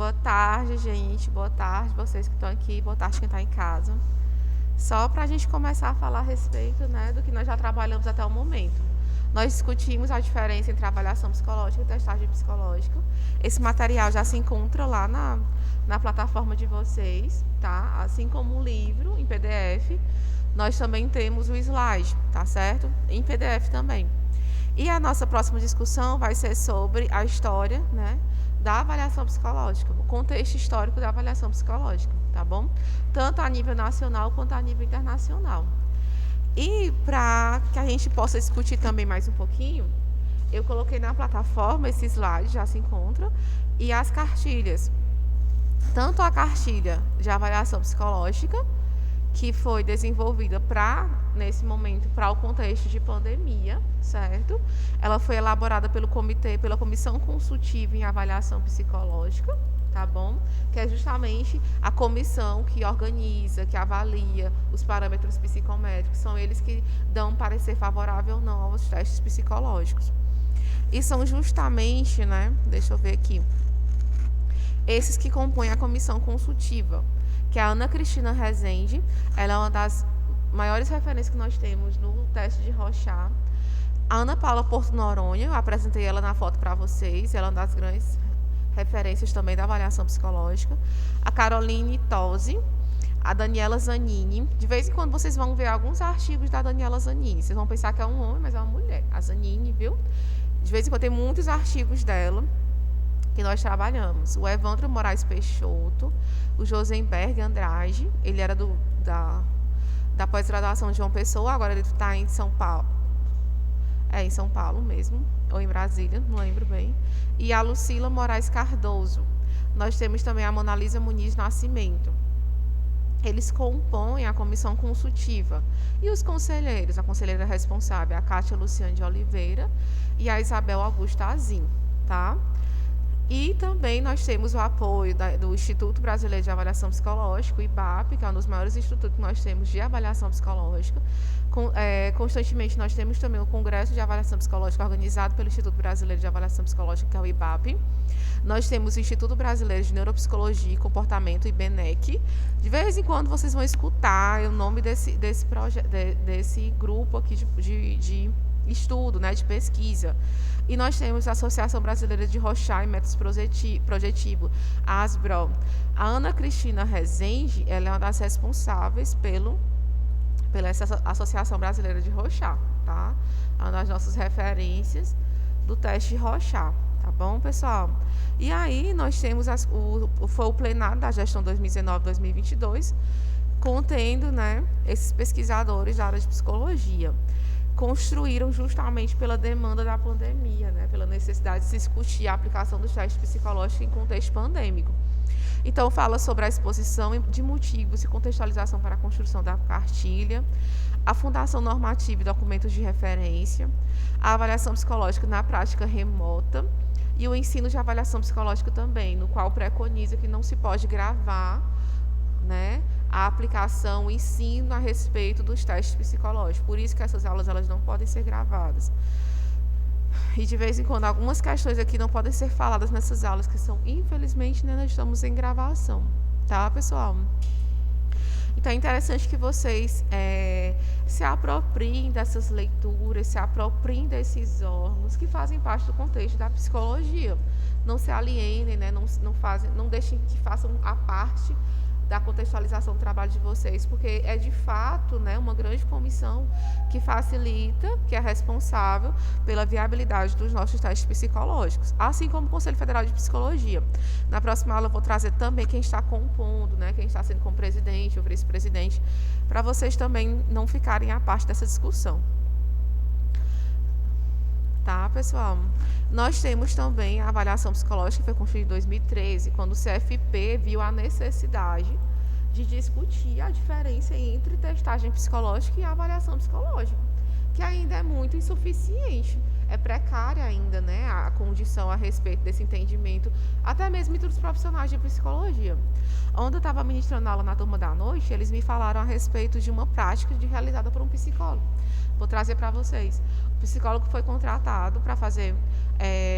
Boa tarde, gente. Boa tarde, vocês que estão aqui. Boa tarde, quem está em casa. Só para a gente começar a falar a respeito, né, do que nós já trabalhamos até o momento. Nós discutimos a diferença entre avaliação psicológica e testagem psicológica. Esse material já se encontra lá na plataforma de vocês, tá? Assim como o livro em PDF, nós também temos o slide, tá certo? Em PDF também. E a nossa próxima discussão vai ser sobre a história, né, da avaliação psicológica, o contexto histórico da avaliação psicológica, tá bom? Tanto a nível nacional quanto a nível internacional. E para que a gente possa discutir também mais um pouquinho, eu coloquei na plataforma esse slide, já se encontra, e as cartilhas. Tanto a cartilha de avaliação psicológica, que foi desenvolvida nesse momento, para o contexto de pandemia, certo? Ela foi elaborada pela Comissão Consultiva em Avaliação Psicológica, tá bom? Que é justamente a comissão que organiza, que avalia os parâmetros psicométricos, são eles que dão parecer favorável ou não aos testes psicológicos. E são justamente, né, deixa eu ver aqui, esses que compõem a comissão consultiva, que é a Ana Cristina Rezende. Ela é uma das maiores referências que nós temos no teste de Rorschach. A Ana Paula Porto Noronha, eu apresentei ela na foto para vocês, ela é uma das grandes referências também da avaliação psicológica. A Caroline Tosi, a Daniela Zanini. De vez em quando vocês vão ver alguns artigos da Daniela Zanini. Vocês vão pensar que é um homem, mas é uma mulher. A Zanini, viu? De vez em quando tem muitos artigos dela que nós trabalhamos. O Evandro Moraes Peixoto, o Josenberg Andrade, ele era da pós-graduação de João Pessoa, agora ele está em São Paulo. É, em São Paulo mesmo, ou em Brasília, não lembro bem. E a Lucila Moraes Cardoso. Nós temos também a Monalisa Muniz Nascimento. Eles compõem a comissão consultiva. E os conselheiros, a conselheira responsável, a Cátia Luciane de Oliveira e a Isabel Augusta Azim, tá? E também nós temos o apoio do Instituto Brasileiro de Avaliação Psicológica, o IBAP, que é um dos maiores institutos que nós temos de avaliação psicológica. Constantemente nós temos também o Congresso de Avaliação Psicológica organizado pelo Instituto Brasileiro de Avaliação Psicológica, que é o IBAP. Nós temos o Instituto Brasileiro de Neuropsicologia e Comportamento, IBNEC. De vez em quando vocês vão escutar o nome desse grupo aqui de estudo, né, de pesquisa. E nós temos a Associação Brasileira de Rorschach e Métodos Projetivos, a ASBRO. A Ana Cristina Rezende, ela é uma das responsáveis pela essa Associação Brasileira de Rorschach, tá? É uma das nossas referências do teste de Rorschach, tá bom, pessoal? E aí nós temos foi o plenário da gestão 2019-2022, contendo, né, esses pesquisadores da área de psicologia. Construíram justamente pela demanda da pandemia, né, pela necessidade de se discutir a aplicação dos testes psicológicos em contexto pandêmico. Então, fala sobre a exposição de motivos e contextualização para a construção da cartilha, a fundação normativa e documentos de referência, a avaliação psicológica na prática remota e o ensino de avaliação psicológica também, no qual preconiza que não se pode gravar, né, a aplicação, o ensino a respeito dos testes psicológicos. Por isso que essas aulas elas não podem ser gravadas. E de vez em quando algumas questões aqui não podem ser faladas nessas aulas, que são, infelizmente, né, nós estamos em gravação. Tá, pessoal? Então é interessante que vocês se apropriem dessas leituras, se apropriem desses órgãos que fazem parte do contexto da psicologia. Não se alienem, né, não deixem que façam a parte da contextualização do trabalho de vocês, porque é de fato, né, uma grande comissão que facilita, que é responsável pela viabilidade dos nossos testes psicológicos, assim como o Conselho Federal de Psicologia. Na próxima aula eu vou trazer também quem está compondo, né, quem está sendo como presidente ou vice-presidente, para vocês também não ficarem à parte dessa discussão. Tá, pessoal? Nós temos também a avaliação psicológica, que foi construída em 2013, quando o CFP viu a necessidade de discutir a diferença entre testagem psicológica e avaliação psicológica, que ainda é muito insuficiente, é precária ainda, né, a condição a respeito desse entendimento, até mesmo entre os profissionais de psicologia. Onde eu estava ministrando aula na turma da noite, eles me falaram a respeito de uma prática realizada por um psicólogo. Vou trazer para vocês. O psicólogo foi contratado para fazer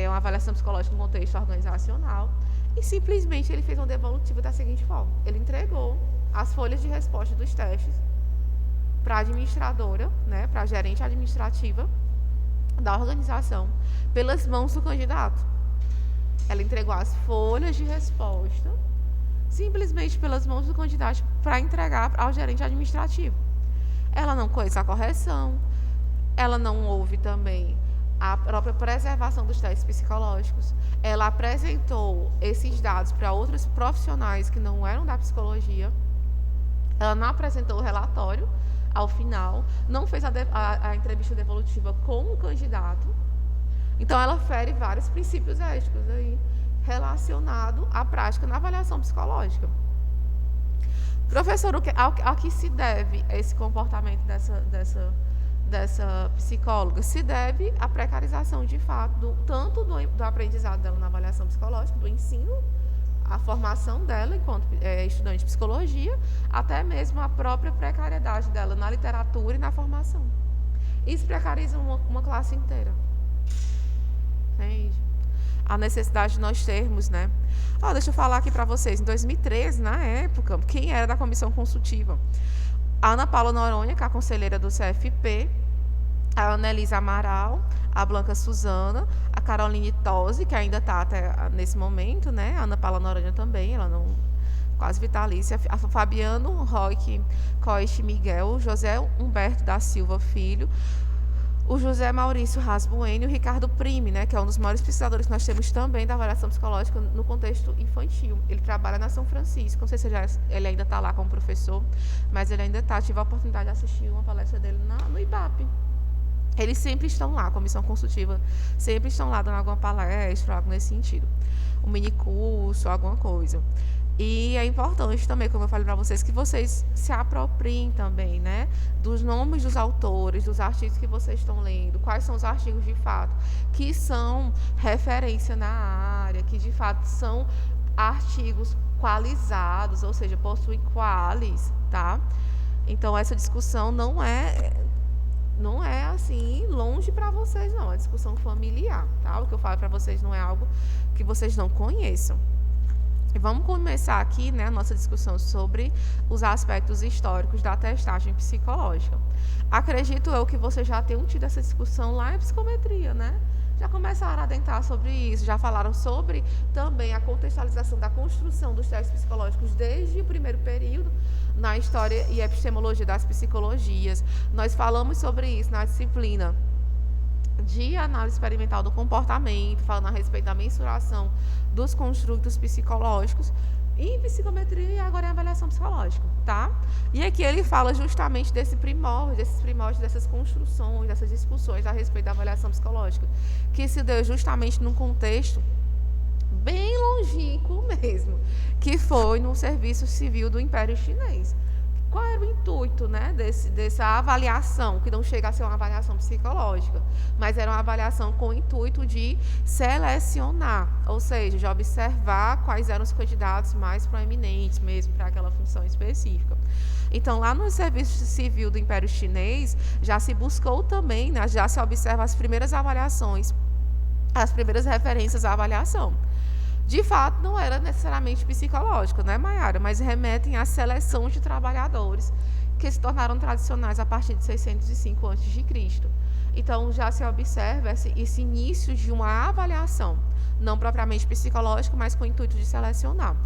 uma avaliação psicológica no contexto organizacional. E simplesmente ele fez uma devolutiva da seguinte forma: ele entregou as folhas de resposta dos testes para a administradora, né, para a gerente administrativa da organização, pelas mãos do candidato. Ela entregou as folhas de resposta simplesmente pelas mãos do candidato para entregar ao gerente administrativo. Ela não fez a correção, ela não houve também a própria preservação dos testes psicológicos. Ela apresentou esses dados para outros profissionais que não eram da psicologia. Ela não apresentou o relatório ao final, não fez a entrevista devolutiva com o candidato. Então, ela fere vários princípios éticos aí relacionado à prática na avaliação psicológica. Professor, a que se deve esse comportamento dessa psicóloga? Se deve à precarização, de fato, tanto do aprendizado dela na avaliação psicológica, do ensino, a formação dela enquanto estudante de psicologia, até mesmo a própria precariedade dela na literatura e na formação. Isso precariza uma classe inteira. Entende? A necessidade de nós termos, né? Deixa eu falar aqui para vocês. Em 2013, na época, quem era da comissão consultiva? A Ana Paula Noronha, que é a conselheira do CFP, a Annelise Amaral, a Blanca Suzana, a Caroline Tosi, que ainda está até nesse momento, né? A Ana Paula Noronha também, ela não quase vitalícia, a Fabiano Roque Coiste Miguel, o José Humberto da Silva Filho, o José Maurício Rasbuene e o Ricardo Prime, né, que é um dos maiores pesquisadores que nós temos também da avaliação psicológica no contexto infantil. Ele trabalha na São Francisco, não sei se ele ainda está lá como professor, mas ele ainda está. Tive a oportunidade de assistir uma palestra dele no IBAP. Eles sempre estão lá, a comissão consultiva, sempre estão lá dando alguma palestra, algo nesse sentido. Um mini curso, alguma coisa. E é importante também, como eu falei para vocês, que vocês se apropriem também, né, dos nomes dos autores, dos artigos que vocês estão lendo, quais são os artigos de fato que são referência na área, que de fato são artigos qualizados, ou seja, possuem qualis, tá? Então essa discussão não é assim longe para vocês, não, é discussão familiar, tá? O que eu falo para vocês não é algo que vocês não conheçam. E vamos começar aqui, né, a nossa discussão sobre os aspectos históricos da testagem psicológica. Acredito eu que vocês já tenham tido essa discussão lá em psicometria, né? Já começaram a adentrar sobre isso, já falaram sobre também a contextualização da construção dos testes psicológicos desde o primeiro período na história e epistemologia das psicologias. Nós falamos sobre isso na disciplina de análise experimental do comportamento, falando a respeito da mensuração dos construtos psicológicos em psicometria e agora em avaliação psicológica, tá? E aqui ele fala justamente desses primórdios, dessas construções, dessas discussões a respeito da avaliação psicológica, que se deu justamente num contexto bem longínquo mesmo, que foi no serviço civil do Império Chinês. Qual era o intuito, né, dessa avaliação, que não chega a ser uma avaliação psicológica, mas era uma avaliação com o intuito de selecionar, ou seja, de observar quais eram os candidatos mais proeminentes mesmo para aquela função específica. Então, lá no serviço civil do Império Chinês, já se buscou também, né, já se observa as primeiras avaliações, as primeiras referências à avaliação. De fato, não era necessariamente psicológico, né, Maiara? Mas remetem à seleção de trabalhadores que se tornaram tradicionais a partir de 605 a.C. Então, já se observa esse início de uma avaliação, não propriamente psicológica, mas com o intuito de selecionar.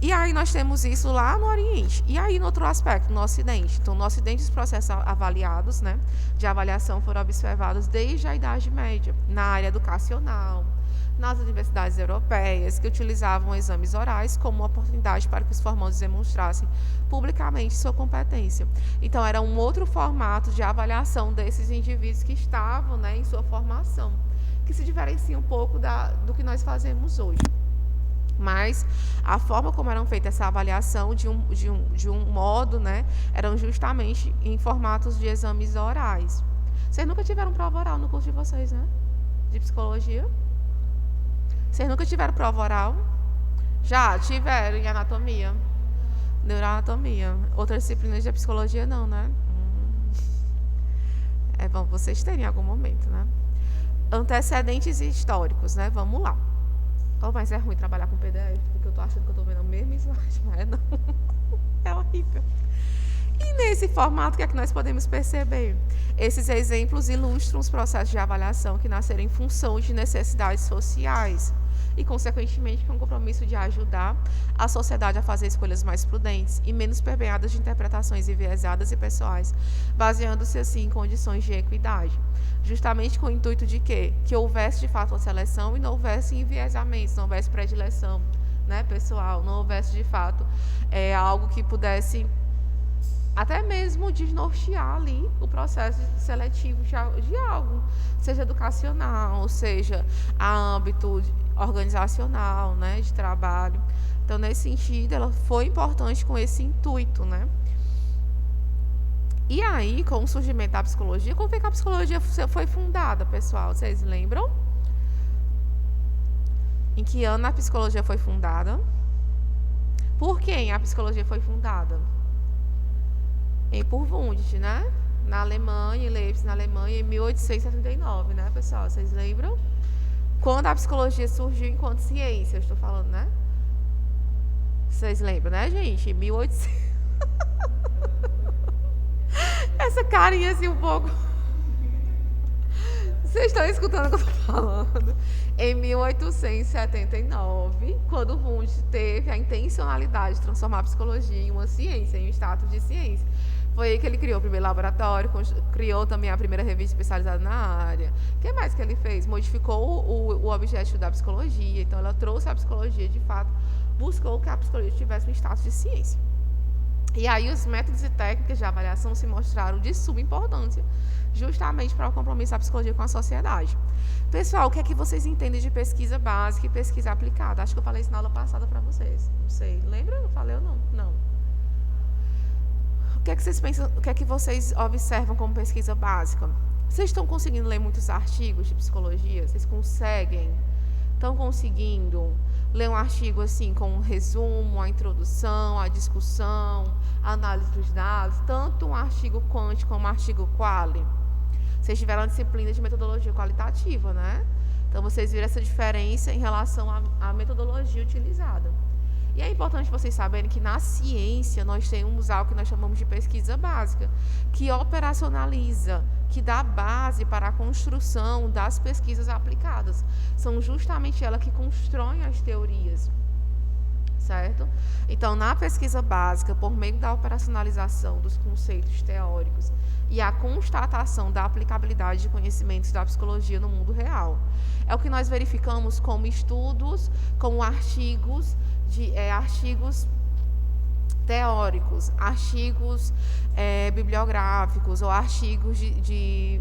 E aí nós temos isso lá no Oriente. E aí, no outro aspecto, no Ocidente. Então, no Ocidente, os processos avaliados, né, de avaliação foram observados desde a Idade Média, na área educacional, nas universidades europeias, que utilizavam exames orais como uma oportunidade para que os formandos demonstrassem publicamente sua competência. Então, era um outro formato de avaliação desses indivíduos que estavam, né, em sua formação, que se diferencia um pouco do que nós fazemos hoje. Mas a forma como eram feita essa avaliação de um modo, né, eram justamente em formatos de exames orais. Vocês nunca tiveram prova oral no curso de vocês, né? De psicologia? Vocês nunca tiveram prova oral? Já tiveram em anatomia, neuroanatomia. Outras disciplinas de psicologia não, né? É bom vocês terem em algum momento, né? Antecedentes históricos, né? Vamos lá. Oh, mas é ruim trabalhar com PDF, porque eu tô achando que eu tô vendo o mesmo slide, mas não. É horrível. E nesse formato, o que é que nós podemos perceber? Esses exemplos ilustram os processos de avaliação que nasceram em função de necessidades sociais e, consequentemente, com o compromisso de ajudar a sociedade a fazer escolhas mais prudentes e menos permeadas de interpretações enviesadas e pessoais, baseando-se, assim, em condições de equidade. Justamente com o intuito de quê? Que houvesse, de fato, uma seleção e não houvesse enviesamentos, não houvesse predileção, né, pessoal, não houvesse, de fato, algo que pudesse até mesmo desnortear ali o processo seletivo de algo, seja educacional, seja a âmbito organizacional, né, de trabalho. Então, nesse sentido, ela foi importante com esse intuito, né? E aí, com o surgimento da psicologia, como foi que a psicologia foi fundada, pessoal? Vocês lembram? Em que ano a psicologia foi fundada? Por quem a psicologia foi fundada? Por Wundt, né? Na Alemanha, em Leipzig, na Alemanha, em 1879, né, pessoal? Vocês lembram? Quando a psicologia surgiu enquanto ciência, eu estou falando, né? Vocês lembram, né, gente? Em 1800. Essa carinha assim um pouco. Vocês estão escutando o que eu estou falando? Em 1879, quando Wundt teve a intencionalidade de transformar a psicologia em uma ciência, em um status de ciência. Foi aí que ele criou o primeiro laboratório, criou também a primeira revista especializada na área. O que mais que ele fez? Modificou o objetivo da psicologia. Então, ela trouxe a psicologia, de fato, buscou que a psicologia tivesse um status de ciência. E aí, os métodos e técnicas de avaliação se mostraram de suma importância, justamente para o compromisso da psicologia com a sociedade. Pessoal, o que é que vocês entendem de pesquisa básica e pesquisa aplicada? Acho que eu falei isso na aula passada para vocês. Não sei. Lembra? Não falei ou não? Não. O que é que vocês pensam, o que é que vocês observam como pesquisa básica? Vocês estão conseguindo ler muitos artigos de psicologia? Vocês conseguem? Estão conseguindo ler um artigo assim com um resumo, a introdução, a discussão, a análise dos dados, tanto um artigo quant como um artigo quali? Vocês tiveram a disciplina de metodologia qualitativa, né? Então, vocês viram essa diferença em relação à metodologia utilizada. E é importante vocês saberem que na ciência nós temos algo que nós chamamos de pesquisa básica, que operacionaliza, que dá base para a construção das pesquisas aplicadas. São justamente elas que constroem as teorias, certo? Então, na pesquisa básica, por meio da operacionalização dos conceitos teóricos e a constatação da aplicabilidade de conhecimentos da psicologia no mundo real, é o que nós verificamos como estudos, como artigos teóricos, artigos bibliográficos ou artigos de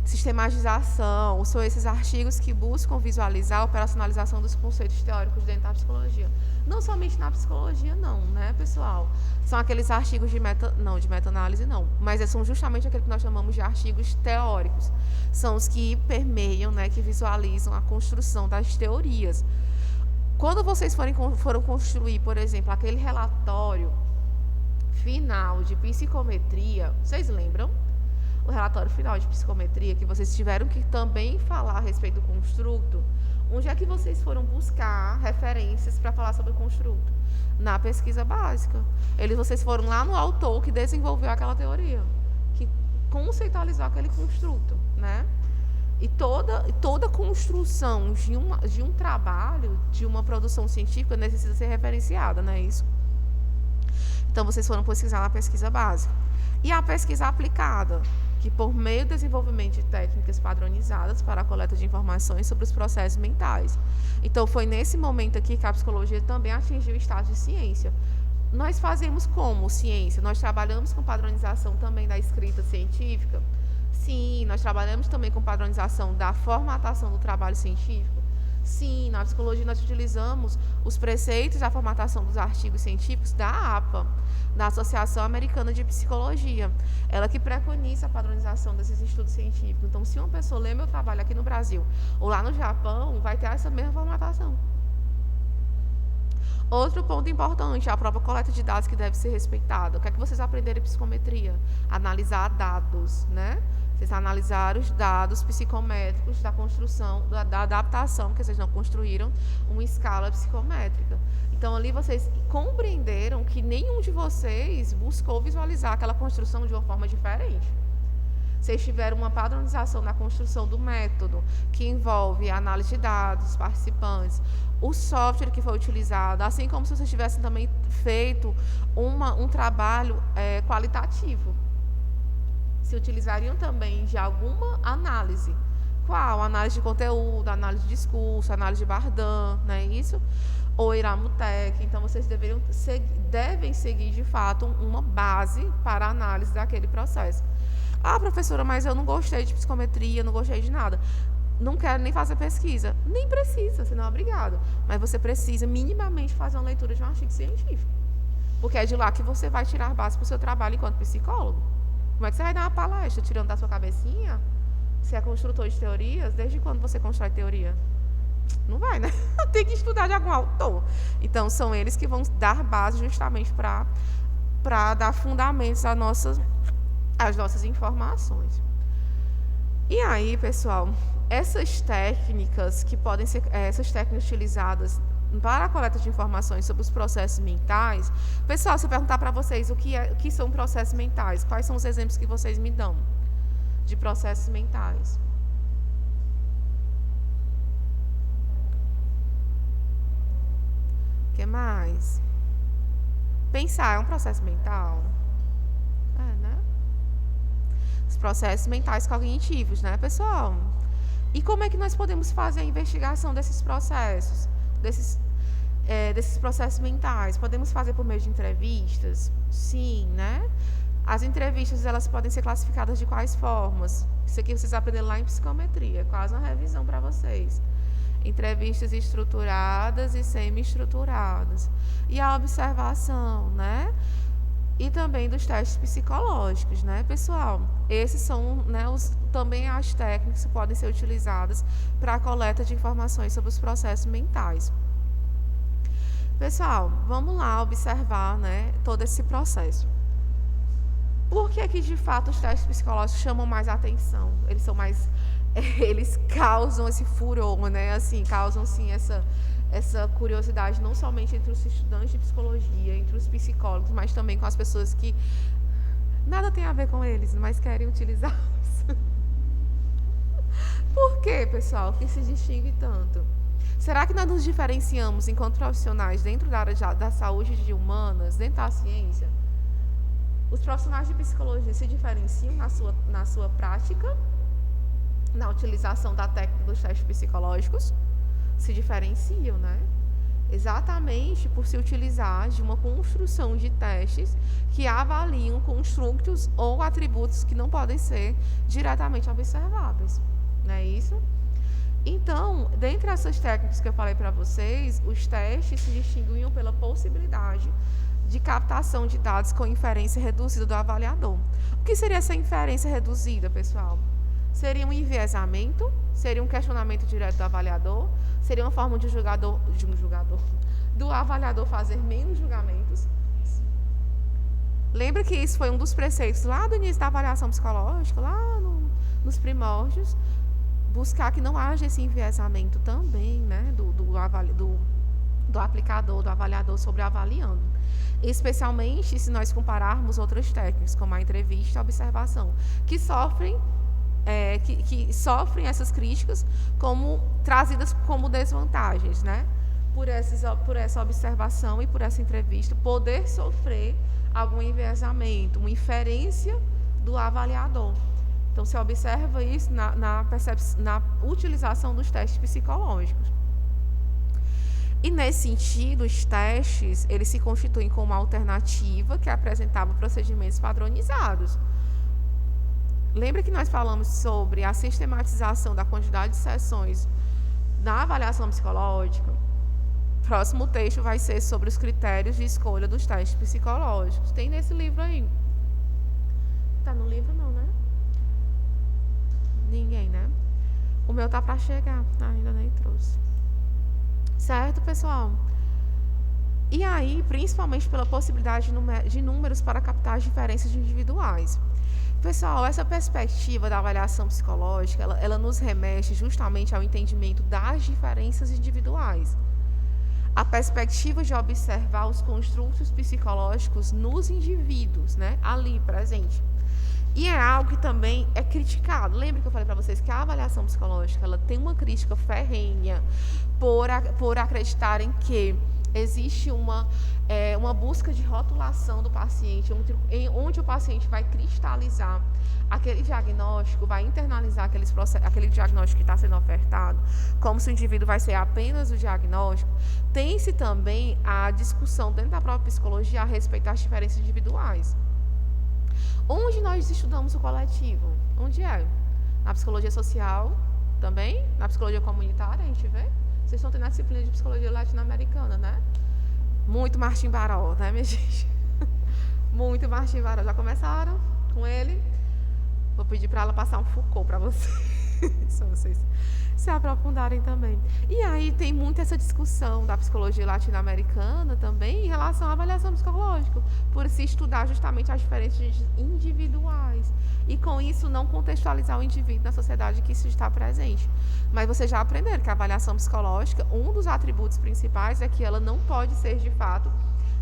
sistematização. São esses artigos que buscam visualizar a operacionalização dos conceitos teóricos dentro da psicologia. Não somente na psicologia, não, né, pessoal? São aqueles artigos de meta-análise, não. Mas são justamente aqueles que nós chamamos de artigos teóricos. São os que permeiam, né, que visualizam a construção das teorias. Quando vocês foram construir, por exemplo, aquele relatório final de psicometria, vocês lembram? O relatório final de psicometria, que vocês tiveram que também falar a respeito do construto. Onde é que vocês foram buscar referências para falar sobre o construto? Na pesquisa básica. Vocês foram lá no autor que desenvolveu aquela teoria, que conceitualizou aquele construto, né? E toda construção de um trabalho, de uma produção científica, necessita ser referenciada, não é isso? Então, vocês foram pesquisar na pesquisa básica. E a pesquisa aplicada, que por meio do desenvolvimento de técnicas padronizadas para a coleta de informações sobre os processos mentais. Então, foi nesse momento aqui que a psicologia também atingiu o estado de ciência. Nós fazemos como ciência? Nós trabalhamos com padronização também da escrita científica. Sim, nós trabalhamos também com padronização da formatação do trabalho científico. Sim, na psicologia nós utilizamos os preceitos da formatação dos artigos científicos da APA, da Associação Americana de Psicologia. Ela que preconiza a padronização desses estudos científicos. Então, se uma pessoa lê meu trabalho aqui no Brasil ou lá no Japão, vai ter essa mesma formatação. Outro ponto importante é a própria coleta de dados que deve ser respeitada. O que é que vocês aprenderam em psicometria? Analisar dados, né? Vocês analisaram os dados psicométricos da construção, da adaptação, porque vocês não construíram uma escala psicométrica. Então, ali vocês compreenderam que nenhum de vocês buscou visualizar aquela construção de uma forma diferente. Vocês tiveram uma padronização na construção do método, que envolve a análise de dados, dos participantes, o software que foi utilizado, assim como se vocês tivessem também feito um trabalho qualitativo. Se utilizariam também de alguma análise. Qual? Análise de conteúdo, análise de discurso, análise de Bardan, não é isso? Ou Iramutec. Então, vocês devem seguir, de fato, uma base para a análise daquele processo. Ah, professora, mas eu não gostei de psicometria, não gostei de nada. Não quero nem fazer pesquisa. Nem precisa, você não é obrigado. Mas você precisa minimamente fazer uma leitura de um artigo científico. Porque é de lá que você vai tirar base para o seu trabalho enquanto psicólogo. Como é que você vai dar uma palestra tirando da sua cabecinha? Você é construtor de teorias? Desde quando você constrói teoria? Não vai, né? Tem que estudar de algum autor. Então, são eles que vão dar base justamente para dar fundamentos às nossas informações. E aí, pessoal, essas técnicas utilizadas para a coleta de informações sobre os processos mentais, pessoal, se eu perguntar para vocês o que são processos mentais, quais são os exemplos que vocês me dão de processos mentais? O que mais? Pensar é um processo mental? Né? Os processos mentais cognitivos, né, pessoal? E como é que nós podemos fazer a investigação desses processos? Desses processos mentais? Podemos fazer por meio de entrevistas? Sim, né? As entrevistas, elas podem ser classificadas de quais formas? Isso aqui vocês aprenderam lá em psicometria, quase uma revisão para vocês. Entrevistas estruturadas e semi-estruturadas. E a observação, né? E também dos testes psicológicos, né, pessoal? Esses são, né, também as técnicas que podem ser utilizadas para a coleta de informações sobre os processos mentais. Pessoal, vamos lá observar, né, todo esse processo. Por que de fato os testes psicológicos chamam mais atenção? Eles causam esse furor, né? Assim, causam sim essa curiosidade não somente entre os estudantes de psicologia, entre os psicólogos, mas também com as pessoas que nada tem a ver com eles, mas querem utilizá-los. Por que, pessoal, que se distingue tanto? Será que nós nos diferenciamos enquanto profissionais dentro da área da saúde de humanas, dentro da ciência? Os profissionais de psicologia se diferenciam na sua prática, na utilização da técnica dos testes psicológicos? Se diferenciam, né? Exatamente por se utilizar de uma construção de testes que avaliam construtos ou atributos que não podem ser diretamente observáveis, não é isso? Então, dentre essas técnicas que eu falei para vocês, os testes se distinguiam pela possibilidade de captação de dados com inferência reduzida do avaliador. O que seria essa inferência reduzida, pessoal? Seria um enviesamento? Seria um questionamento direto do avaliador? Seria uma forma do avaliador fazer menos julgamentos? Lembra que isso foi um dos preceitos lá do início da avaliação psicológica, lá nos primórdios? Buscar que não haja esse enviesamento também, né, do aplicador, do avaliador sobre avaliando. Especialmente se nós compararmos outras técnicas, como a entrevista e a observação, que sofrem essas críticas trazidas como desvantagens, né? Por essa observação e por essa entrevista, poder sofrer algum enviesamento, uma inferência do avaliador. Então, se observa isso na utilização dos testes psicológicos. E, nesse sentido, os testes, eles se constituem como uma alternativa que apresentava procedimentos padronizados. Lembra que nós falamos sobre a sistematização da quantidade de sessões na avaliação psicológica? O próximo texto vai ser sobre os critérios de escolha dos testes psicológicos. Tem nesse livro aí. Tá no livro não, né? Ninguém, né? O meu tá para chegar, ainda nem trouxe. Certo, pessoal? E aí, principalmente pela possibilidade de números para captar as diferenças individuais. Pessoal, essa perspectiva da avaliação psicológica, ela nos remete justamente ao entendimento das diferenças individuais. A perspectiva de observar os construtos psicológicos nos indivíduos, né, ali presente. E é algo que também é criticado. Lembra que eu falei para vocês que a avaliação psicológica ela tem uma crítica ferrenha por acreditarem que existe uma busca de rotulação do paciente, onde o paciente vai cristalizar aquele diagnóstico, vai internalizar aquele diagnóstico que está sendo ofertado, como se o indivíduo vai ser apenas o diagnóstico. Tem-se também a discussão dentro da própria psicologia a respeito das diferenças individuais. Onde nós estudamos o coletivo? Onde é? Na psicologia social também? Na psicologia comunitária, a gente vê? Vocês estão tendo a disciplina de psicologia latino-americana, né? Muito Martim Baró, né, minha gente? Muito Martim Baró. Já começaram com ele? Vou pedir para ela passar um Foucault para vocês. Só vocês se aprofundarem também. E aí tem muito essa discussão da psicologia latino-americana também em relação à avaliação psicológica, por se estudar justamente as diferenças individuais e com isso não contextualizar o indivíduo na sociedade que isso está presente. Mas vocês já aprenderam que a avaliação psicológica, um dos atributos principais é que ela não pode ser de fato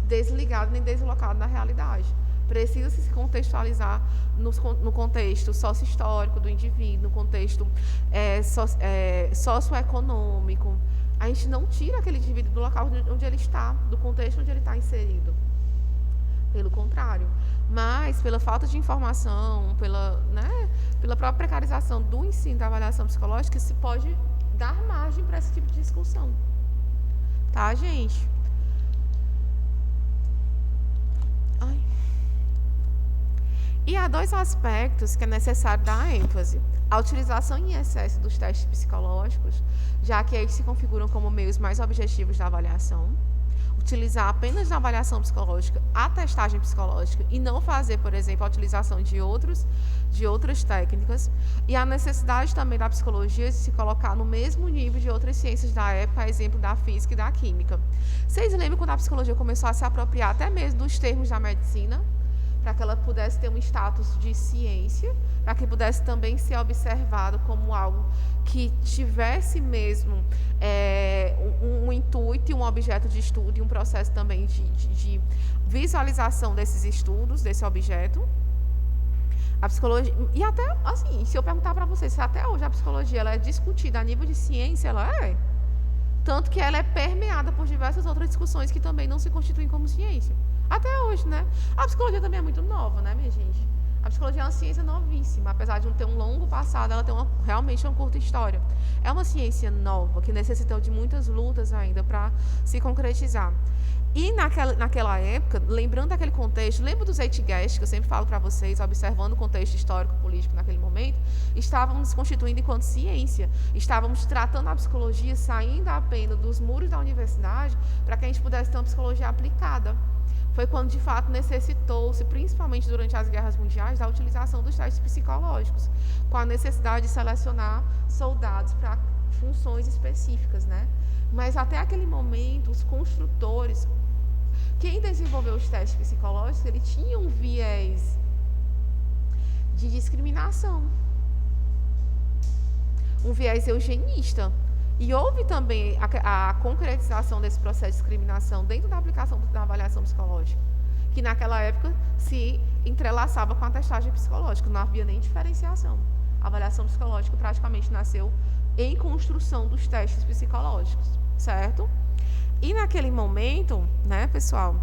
desligada nem deslocada da realidade. Precisa se contextualizar no contexto socio-histórico do indivíduo, no contexto socioeconômico. A gente não tira aquele indivíduo do local onde ele está, do contexto onde ele está inserido. Pelo contrário. Mas, pela falta de informação, pela própria precarização do ensino da avaliação psicológica, se pode dar margem para esse tipo de discussão. Tá, gente? E há dois aspectos que é necessário dar ênfase. A utilização em excesso dos testes psicológicos, já que eles se configuram como meios mais objetivos da avaliação. Utilizar apenas na avaliação psicológica a testagem psicológica e não fazer, por exemplo, a utilização de outras técnicas. E a necessidade também da psicologia de se colocar no mesmo nível de outras ciências da época, a exemplo da física e da química. Vocês lembram quando a psicologia começou a se apropriar até mesmo dos termos da medicina? Para que ela pudesse ter um status de ciência, para que pudesse também ser observado como algo que tivesse mesmo um intuito e um objeto de estudo e um processo também de visualização desses estudos, desse objeto. A psicologia, e até, assim, se eu perguntar para vocês se até hoje a psicologia ela é discutida a nível de ciência, ela é. Tanto que ela é permeada por diversas outras discussões que também não se constituem como ciência. Até hoje, né? A psicologia também é muito nova, né, minha gente? A psicologia é uma ciência novíssima. Apesar de não ter um longo passado, ela tem realmente uma curta história. É uma ciência nova, que necessitou de muitas lutas ainda para se concretizar. E naquela época, lembrando daquele contexto, lembra do Zeitgeist, que eu sempre falo para vocês, observando o contexto histórico-político naquele momento, estávamos constituindo enquanto ciência, estávamos tratando a psicologia saindo apenas dos muros da universidade para que a gente pudesse ter uma psicologia aplicada. Foi quando, de fato, necessitou-se, principalmente durante as guerras mundiais, da utilização dos testes psicológicos, com a necessidade de selecionar soldados para funções específicas, né? Mas até aquele momento, os construtores, quem desenvolveu os testes psicológicos, ele tinha um viés de discriminação, um viés eugenista. E houve também a concretização desse processo de discriminação dentro da aplicação da avaliação psicológica, que naquela época se entrelaçava com a testagem psicológica, não havia nem diferenciação. A avaliação psicológica praticamente nasceu em construção dos testes psicológicos, certo? E naquele momento, né, pessoal,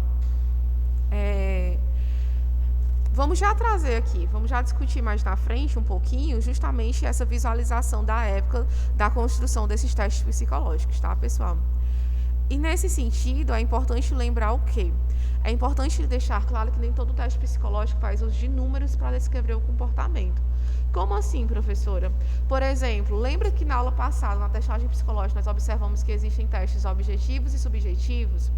vamos já trazer aqui, vamos já discutir mais na frente um pouquinho, justamente essa visualização da época da construção desses testes psicológicos, tá, pessoal? E nesse sentido, é importante lembrar o quê? É importante deixar claro que nem todo teste psicológico faz uso de números para descrever o comportamento. Como assim, professora? Por exemplo, lembra que na aula passada, na testagem psicológica, nós observamos que existem testes objetivos e subjetivos?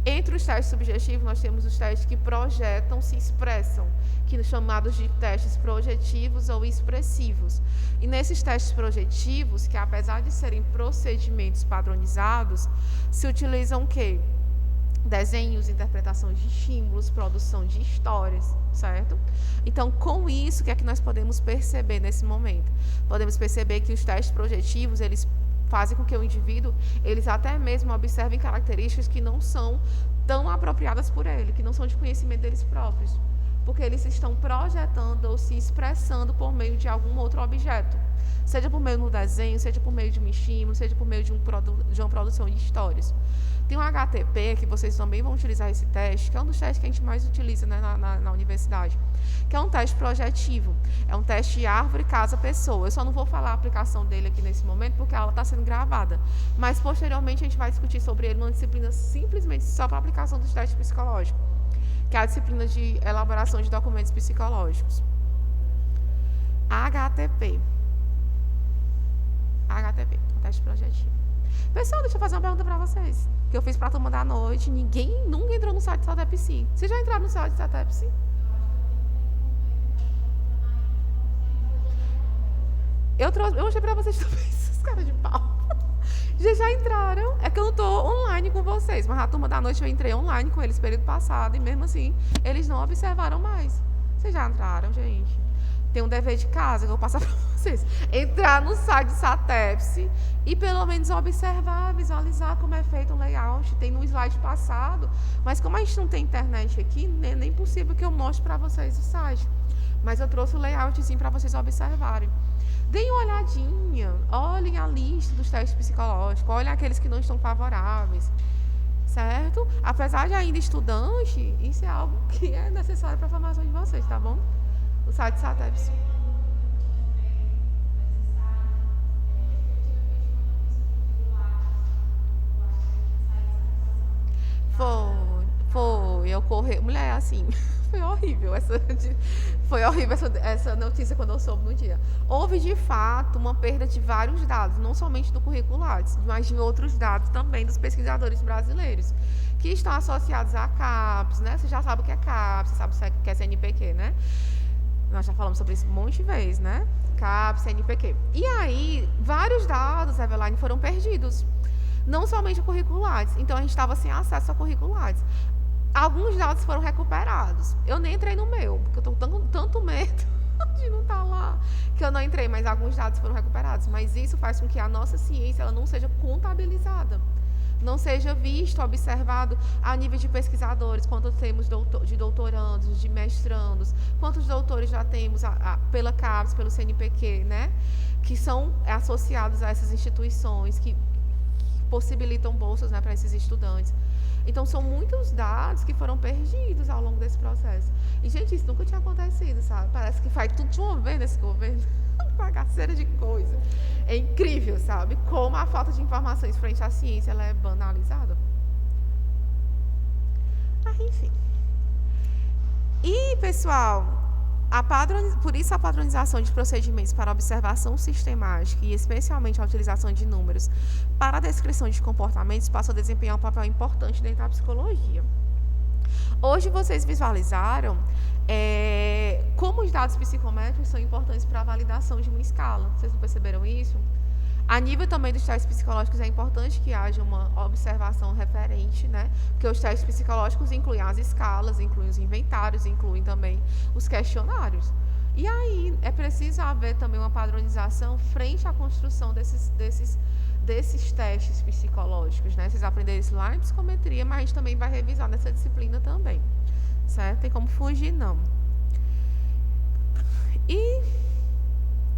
Entre os testes subjetivos, nós temos os testes que projetam, se expressam, que são chamados de testes projetivos ou expressivos. E nesses testes projetivos, que apesar de serem procedimentos padronizados, se utilizam o quê? desenhos, interpretação de estímulos, produção de histórias, certo? Então, com isso, o que é que nós podemos perceber nesse momento? Podemos perceber que os testes projetivos, eles fazem com que o indivíduo, eles até mesmo observem características que não são tão apropriadas por ele, que não são de conhecimento deles próprios, porque eles estão projetando ou se expressando por meio de algum outro objeto, seja por meio do desenho, seja por meio de um estímulo, seja por meio de uma produção de histórias. Tem um HTP, que vocês também vão utilizar esse teste, que é um dos testes que a gente mais utiliza, né, na universidade, que é um teste projetivo. É um teste de árvore, casa, pessoa. Eu só não vou falar a aplicação dele aqui nesse momento, porque ela está sendo gravada. Mas, posteriormente, a gente vai discutir sobre ele numa disciplina simplesmente só para a aplicação dos testes psicológicos, que é a disciplina de elaboração de documentos psicológicos. HTP, um teste projetivo. Pessoal, deixa eu fazer uma pergunta para vocês, que eu fiz para a turma da noite. Ninguém nunca entrou no site do SATEP-SIM. Vocês já entraram no site do SATEP-SIM? Eu mostrei para vocês também, esses caras de pau. Já entraram. É que eu não estou online com vocês, mas a turma da noite eu entrei online com eles período passado, e mesmo assim, eles não observaram mais. Vocês já entraram, gente? Tem um dever de casa que eu vou passar para vocês. Entrar no site do SATEP-SIM e pelo menos observar, visualizar como é feito o layout. Tem no slide passado, mas como a gente não tem internet aqui, nem possível que eu mostre para vocês o site. Mas eu trouxe o layoutzinho para vocês observarem. Deem uma olhadinha, olhem a lista dos testes psicológicos, olhem aqueles que não estão favoráveis, certo? Apesar de ainda estudante, isso é algo que é necessário para a formação de vocês, tá bom? O site SATEP-SIM. Foi, ocorreu. Mulher, assim, foi horrível essa notícia quando eu soube no dia. Houve, de fato, uma perda de vários dados, não somente do curricular, mas de outros dados também dos pesquisadores brasileiros, que estão associados à CAPES, né? Você já sabe o que é CAPES, você sabe o que é CNPq, né? Nós já falamos sobre isso um monte de vezes, né? CAPES, CNPq. E aí, vários dados, Eveline, foram perdidos. Não somente curriculares. Então, a gente estava sem acesso a curriculares. Alguns dados foram recuperados. Eu nem entrei no meu, porque eu estou com tanto medo de não estar lá, que eu não entrei, mas alguns dados foram recuperados. Mas isso faz com que a nossa ciência ela não seja contabilizada, não seja visto, observado a nível de pesquisadores, quantos temos de doutorandos, de mestrandos, quantos doutores já temos pela CAPES, pelo CNPq, né? Que são associados a essas instituições que possibilitam bolsas, né, para esses estudantes. Então, são muitos dados que foram perdidos ao longo desse processo. E, gente, isso nunca tinha acontecido, sabe? Parece que faz tudo de uma vez nesse governo. Uma bagaceira de coisa. É incrível, sabe? Como a falta de informações frente à ciência ela é banalizada. Enfim. E, pessoal, por isso a padronização de procedimentos para observação sistemática e especialmente a utilização de números para a descrição de comportamentos passou a desempenhar um papel importante dentro da psicologia. Hoje vocês visualizaram como os dados psicométricos são importantes para a validação de uma escala. Vocês não perceberam isso? A nível também dos testes psicológicos é importante que haja uma observação referente, né? Porque os testes psicológicos incluem as escalas, incluem os inventários, incluem também os questionários. E aí é preciso haver também uma padronização frente à construção desses testes psicológicos, né? Vocês aprenderam isso lá em psicometria, mas a gente também vai revisar nessa disciplina também, certo? Tem como fugir, não. E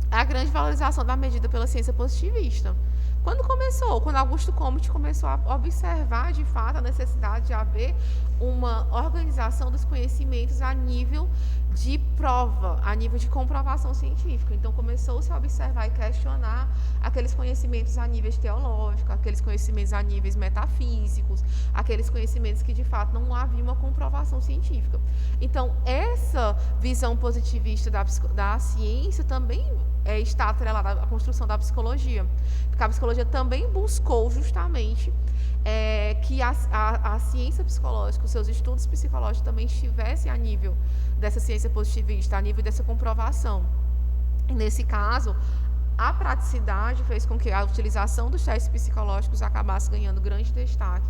a grande valorização da medida pela ciência positivista. Quando começou? Quando Augusto Comte começou a observar, de fato, a necessidade de haver uma organização dos conhecimentos a nível de prova, a nível de comprovação científica. Então, começou-se a observar e questionar aqueles conhecimentos a níveis teológicos, aqueles conhecimentos a níveis metafísicos, aqueles conhecimentos que, de fato, não havia uma comprovação científica. Então, essa visão positivista da ciência também está atrelada à construção da psicologia, porque a psicologia também buscou justamente que a ciência psicológica, os seus estudos psicológicos também estivessem a nível dessa ciência positivista, a nível dessa comprovação. E nesse caso, A praticidade fez com que a utilização dos testes psicológicos acabasse ganhando grande destaque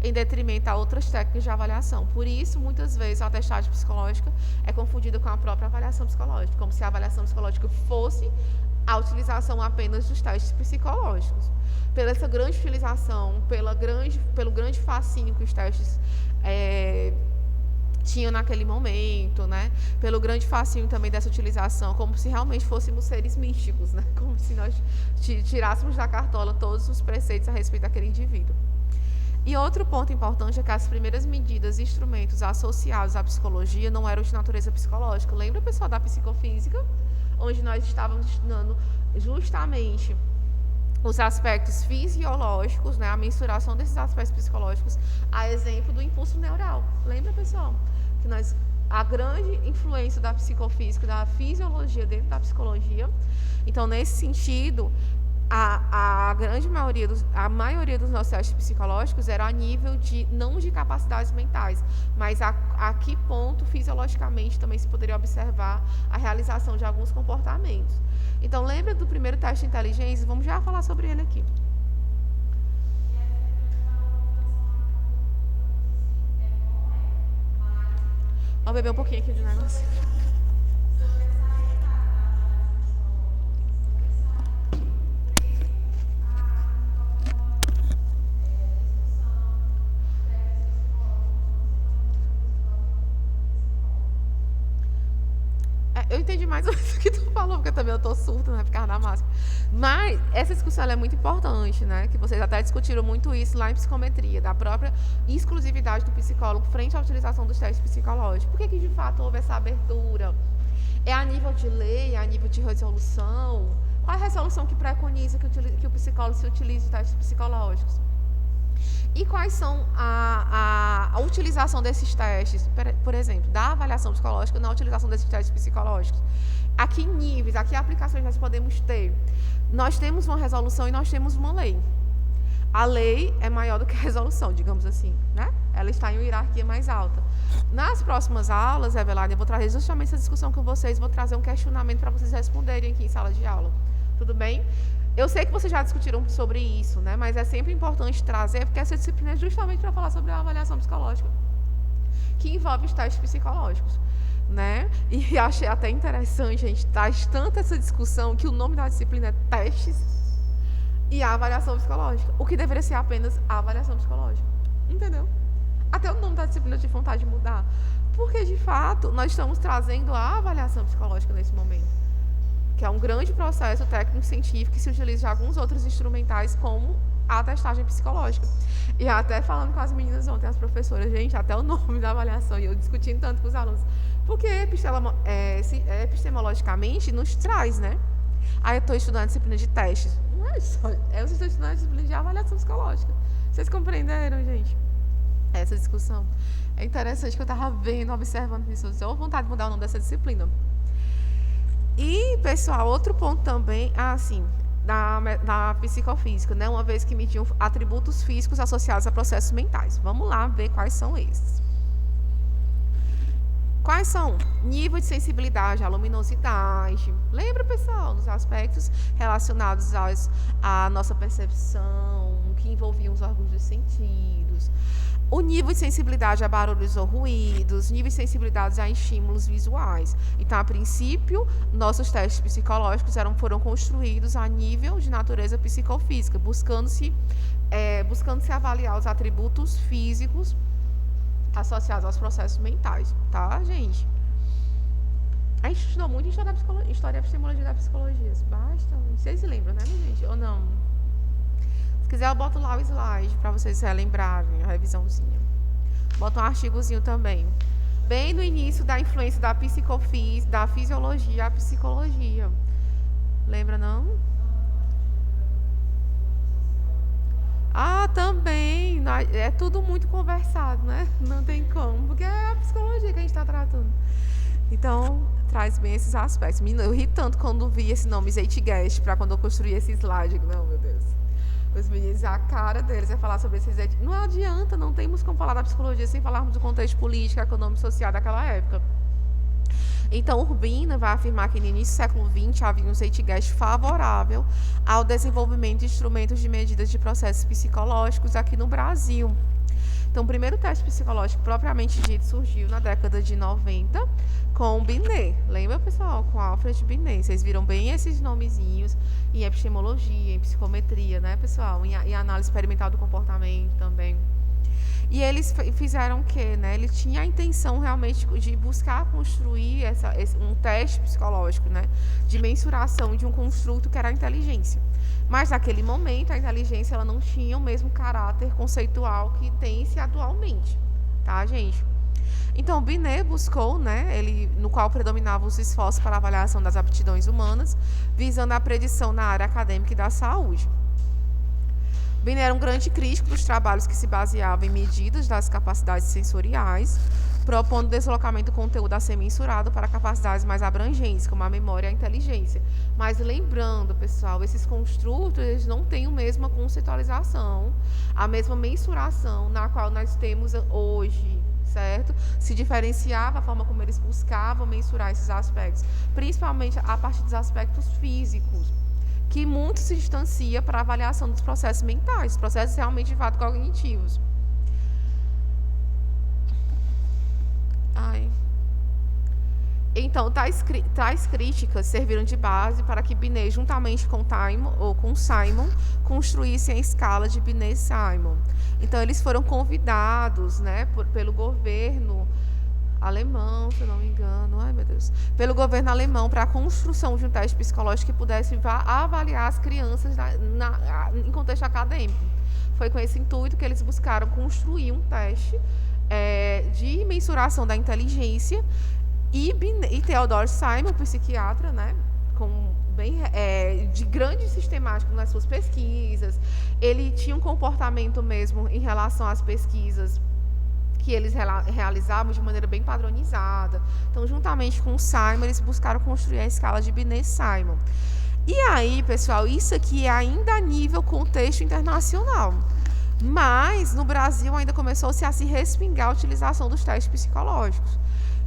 em detrimento a outras técnicas de avaliação. Por isso, muitas vezes, a testagem psicológica é confundida com a própria avaliação psicológica, como se a avaliação psicológica fosse a utilização apenas dos testes psicológicos. Pela essa grande utilização, pelo grande fascínio que os testes tinham naquele momento, né? Pelo grande fascínio também dessa utilização, como se realmente fôssemos seres místicos, né? Como se nós tirássemos da cartola todos os preceitos a respeito daquele indivíduo. E outro ponto importante é que as primeiras medidas e instrumentos associados à psicologia não eram de natureza psicológica. Lembra, pessoal, da psicofísica? Onde nós estávamos estudando justamente os aspectos fisiológicos, né, a mensuração desses aspectos psicológicos, a exemplo do impulso neural. Lembra, pessoal? Que a grande influência da psicofísica, da fisiologia dentro da psicologia. Então, nesse sentido, a maioria dos nossos testes psicológicos era a nível não de capacidades mentais, mas a que ponto fisiologicamente também se poderia observar a realização de alguns comportamentos. Então, lembra do primeiro teste de inteligência? Vamos já falar sobre ele aqui. Vamos beber um pouquinho aqui de negócio. Eu entendi mais ou menos o que tu falou, porque também eu tô surda, né, por causa da máscara. Mas essa discussão é muito importante, né, que vocês até discutiram muito isso lá em psicometria, da própria exclusividade do psicólogo frente à utilização dos testes psicológicos. Por que de fato houve essa abertura? É a nível de lei, é a nível de resolução? Qual é a resolução que preconiza que o psicólogo se utilize de testes psicológicos? E quais são a utilização desses testes, por exemplo, da avaliação psicológica na utilização desses testes psicológicos? A que níveis, a que aplicações nós podemos ter? Nós temos uma resolução e nós temos uma lei. A lei é maior do que a resolução, digamos assim, né? Ela está em uma hierarquia mais alta. Nas próximas aulas, Eveline, eu vou trazer justamente essa discussão com vocês, vou trazer um questionamento para vocês responderem aqui em sala de aula. Tudo bem? Eu sei que vocês já discutiram sobre isso, né? Mas é sempre importante trazer, porque essa disciplina é justamente para falar sobre a avaliação psicológica, que envolve os testes psicológicos, né? E achei até interessante, a gente traz tanto essa discussão que o nome da disciplina é testes e a avaliação psicológica, o que deveria ser apenas a avaliação psicológica, entendeu? Até o nome da disciplina eu tive vontade de mudar, porque de fato nós estamos trazendo a avaliação psicológica nesse momento, que é um grande processo técnico-científico que se utiliza de alguns outros instrumentais, como a testagem psicológica. E até falando com as meninas ontem, as professoras, gente, até o nome da avaliação, e eu discutindo tanto com os alunos, porque epistemologicamente nos traz, né? Aí eu estou estudando a disciplina de testes. Não é só, eu estou estudando a disciplina de avaliação psicológica. Vocês compreenderam, gente? Essa discussão. É interessante que eu estava vendo, observando isso. Eu tenho vontade de mudar o nome dessa disciplina. E, pessoal, outro ponto também, assim, da psicofísica, né? Uma vez que mediam atributos físicos associados a processos mentais. Vamos lá ver quais são esses. Quais são? Nível de sensibilidade, a luminosidade. Lembra, pessoal, dos aspectos relacionados à nossa percepção, que envolviam os órgãos dos sentidos. O nível de sensibilidade a barulhos ou ruídos, nível de sensibilidade a estímulos visuais. Então, a princípio, nossos testes psicológicos foram construídos a nível de natureza psicofísica, buscando-se avaliar os atributos físicos associados aos processos mentais, tá, gente? A gente estudou muito em história e epistemologia da psicologia, basta. Vocês se lembram, né, minha gente? Ou não? Se quiser, eu boto lá o slide para vocês relembrarem, a revisãozinha. Boto um artigozinho também. Bem no início da influência da da fisiologia à psicologia. Lembra, não? Ah, também. É tudo muito conversado, né? Não tem como, porque é a psicologia que a gente está tratando. Então, traz bem esses aspectos. Eu ri tanto quando vi esse nome Zeitgeist, para quando eu construí esse slide. Não, meu Deus. Os meninos, a cara deles é falar sobre esse Zeitgeist. Não adianta, não temos como falar da psicologia sem falarmos do contexto político, econômico e social daquela época. Então, Urbina vai afirmar que no início do século XX havia um zeitgeist favorável ao desenvolvimento de instrumentos de medidas de processos psicológicos aqui no Brasil. Então, o primeiro teste psicológico propriamente dito surgiu na década de 90 com o Binet. Lembra, pessoal? Com Alfred Binet. Vocês viram bem esses nomezinhos em epistemologia, em psicometria, né, pessoal? Em análise experimental do comportamento também. E eles fizeram o quê, né? Ele tinha a intenção realmente de buscar construir um teste psicológico, né? De mensuração de um construto que era a inteligência. Mas naquele momento a inteligência ela não tinha o mesmo caráter conceitual que tem-se atualmente, tá, gente? Então, Binet buscou, né, no qual predominavam os esforços para a avaliação das aptidões humanas, visando a predição na área acadêmica e da saúde. Binet era um grande crítico dos trabalhos que se baseavam em medidas das capacidades sensoriais, propondo o deslocamento do conteúdo a ser mensurado para capacidades mais abrangentes, como a memória e a inteligência. Mas lembrando, pessoal, esses construtos eles não têm a mesma conceitualização, a mesma mensuração na qual nós temos hoje, certo? Se diferenciava a forma como eles buscavam mensurar esses aspectos, principalmente a partir dos aspectos físicos, que muito se distancia para a avaliação dos processos mentais, processos realmente de fato cognitivos. Então, tais críticas serviram de base para que Binet, juntamente com Simon, construíssem a escala de Binet-Simon. Então, eles foram convidados, né, pelo governo alemão, se eu não me engano, pelo governo alemão para a construção de um teste psicológico que pudesse avaliar as crianças em contexto acadêmico. Foi com esse intuito que eles buscaram construir um teste de mensuração da inteligência e Theodore Simon, psiquiatra, né, de grande sistemática nas suas pesquisas, ele tinha um comportamento mesmo em relação às pesquisas que eles realizavam de maneira bem padronizada. Então, juntamente com o Simon, eles buscaram construir a escala de Binet-Simon. E aí, pessoal, isso aqui é ainda a nível contexto internacional. Mas, no Brasil, ainda começou-se a se respingar a utilização dos testes psicológicos,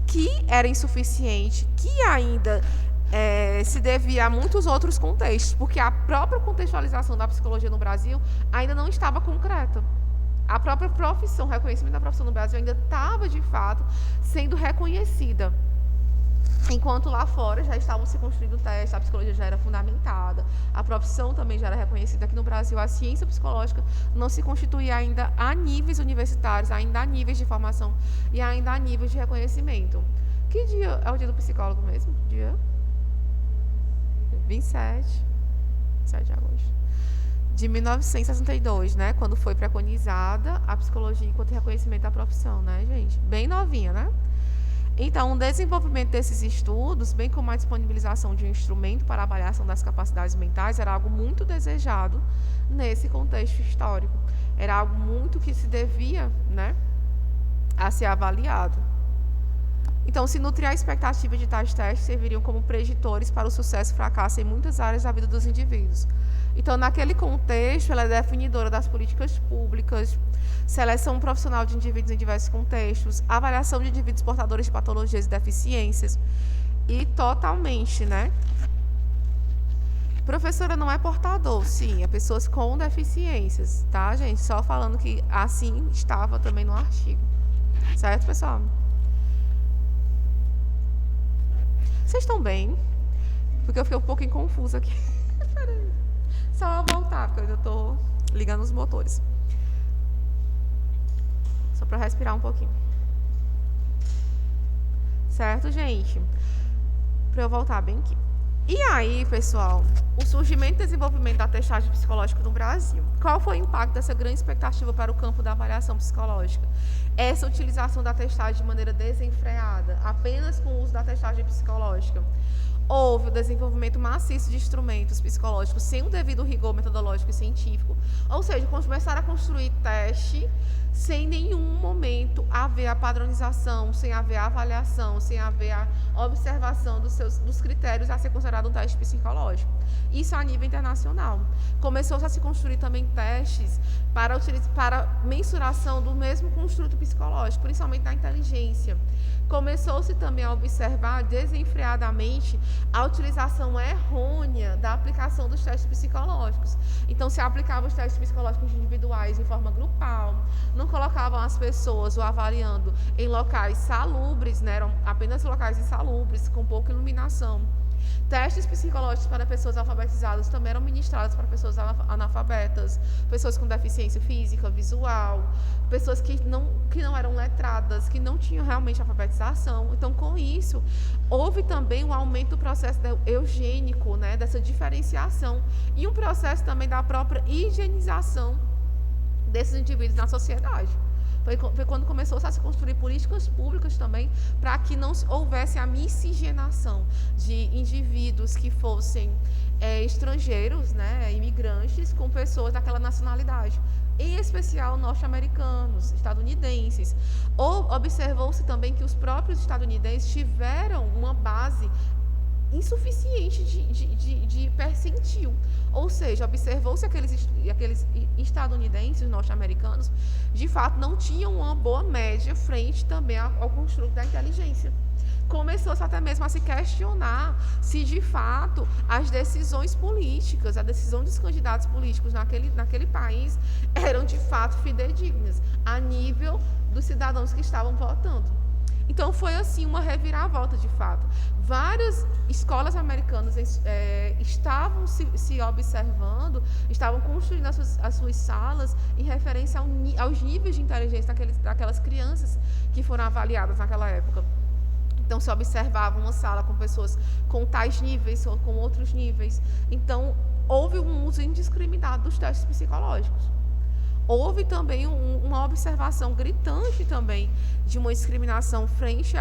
que era insuficiente, que ainda se devia a muitos outros contextos, porque a própria contextualização da psicologia no Brasil ainda não estava concreta. A própria profissão, o reconhecimento da profissão no Brasil ainda estava, de fato, sendo reconhecida. Enquanto lá fora já estavam se construindo testes, a psicologia já era fundamentada, a profissão também já era reconhecida. Aqui no Brasil, a ciência psicológica não se constituía ainda a níveis universitários, ainda a níveis de formação e ainda a níveis de reconhecimento. Que dia é o dia do psicólogo mesmo? Dia 27 de agosto. De 1962, né, quando foi preconizada a psicologia enquanto reconhecimento da profissão, né, gente? Bem novinha, né? Então, o desenvolvimento desses estudos, bem como a disponibilização de um instrumento para a avaliação das capacidades mentais, era algo muito desejado nesse contexto histórico. Era algo muito que se devia, né, a ser avaliado. Então, se nutrir a expectativa de tais testes serviriam como preditores para o sucesso e fracasso em muitas áreas da vida dos indivíduos. Então, naquele contexto, ela é definidora das políticas públicas, seleção profissional de indivíduos em diversos contextos, avaliação de indivíduos portadores de patologias e deficiências, e totalmente, né? Professora, não é portador, sim, é pessoas com deficiências, tá, gente? Só falando que assim estava também no artigo. Certo, pessoal? Vocês estão bem? Porque eu fiquei um pouquinho confusa aqui. Só voltar, porque eu ainda estou ligando os motores. Só para respirar um pouquinho. Certo, gente? Para eu voltar bem aqui. E aí, pessoal, o surgimento e desenvolvimento da testagem psicológica no Brasil. Qual foi o impacto dessa grande expectativa para o campo da avaliação psicológica? Essa utilização da testagem de maneira desenfreada, apenas com o uso da testagem psicológica. Houve o desenvolvimento maciço de instrumentos psicológicos sem o devido rigor metodológico e científico. Ou seja, começaram a construir teste sem nenhum momento haver a padronização, sem haver a avaliação, sem haver a observação dos critérios a ser considerado um teste psicológico. Isso a nível internacional. Começou-se a se construir também testes para mensuração do mesmo construto psicológico, principalmente da inteligência. Começou-se também a observar desenfreadamente a utilização errônea da aplicação dos testes psicológicos. Então, se aplicava os testes psicológicos individuais em forma grupal, não colocavam as pessoas o avaliando em locais salubres, né? Eram apenas locais insalubres, com pouca iluminação. Testes psicológicos para pessoas alfabetizadas também eram ministrados para pessoas analfabetas, pessoas com deficiência física, visual, pessoas que não eram letradas, que não tinham realmente alfabetização. Então, com isso, houve também um aumento do processo eugênico, né, dessa diferenciação, e um processo também da própria higienização desses indivíduos na sociedade. Foi quando começou a se construir políticas públicas também para que não houvesse a miscigenação de indivíduos que fossem estrangeiros, né, imigrantes, com pessoas daquela nacionalidade, em especial norte-americanos, estadunidenses. Observou-se também que os próprios estadunidenses tiveram uma base insuficiente de percentil, ou seja, observou-se aqueles estadunidenses, norte-americanos, de fato não tinham uma boa média frente também ao construto da inteligência. Começou-se até mesmo a se questionar se de fato as decisões políticas, a decisão dos candidatos políticos naquele país eram de fato fidedignas a nível dos cidadãos que estavam votando. Então, foi assim uma reviravolta de fato. Várias escolas americanas estavam se observando, estavam construindo as suas salas em referência aos níveis de inteligência daquelas crianças que foram avaliadas naquela época. Então, se observava uma sala com pessoas com tais níveis ou com outros níveis. Então, houve um uso indiscriminado dos testes psicológicos. Houve também uma observação gritante também de uma discriminação frente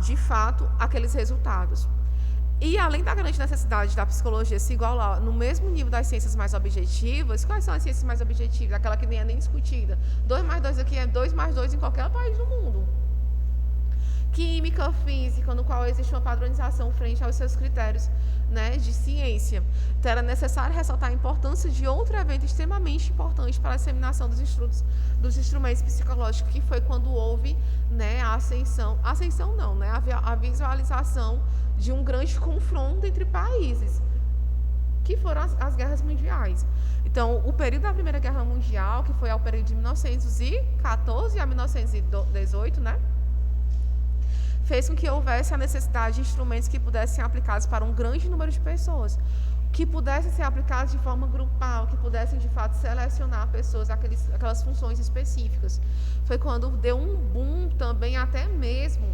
de fato, aqueles resultados. E além da grande necessidade da psicologia se igualar no mesmo nível das ciências mais objetivas, quais são as ciências mais objetivas? Aquela que nem é nem discutida. 2 mais 2 aqui é 2 mais 2 em qualquer país do mundo. Química, física, no qual existe uma padronização frente aos seus critérios, né, de ciência. Então, era necessário ressaltar a importância de outro evento extremamente importante para a disseminação dos instrumentos psicológicos, que foi quando houve, né, a visualização de um grande confronto entre países, que foram as guerras mundiais. Então, o período da Primeira Guerra Mundial, que foi ao período de 1914 a 1918, né, fez com que houvesse a necessidade de instrumentos que pudessem ser aplicados para um grande número de pessoas, que pudessem ser aplicados de forma grupal, que pudessem, de fato, selecionar pessoas, aquelas funções específicas. Foi quando deu um boom também, até mesmo,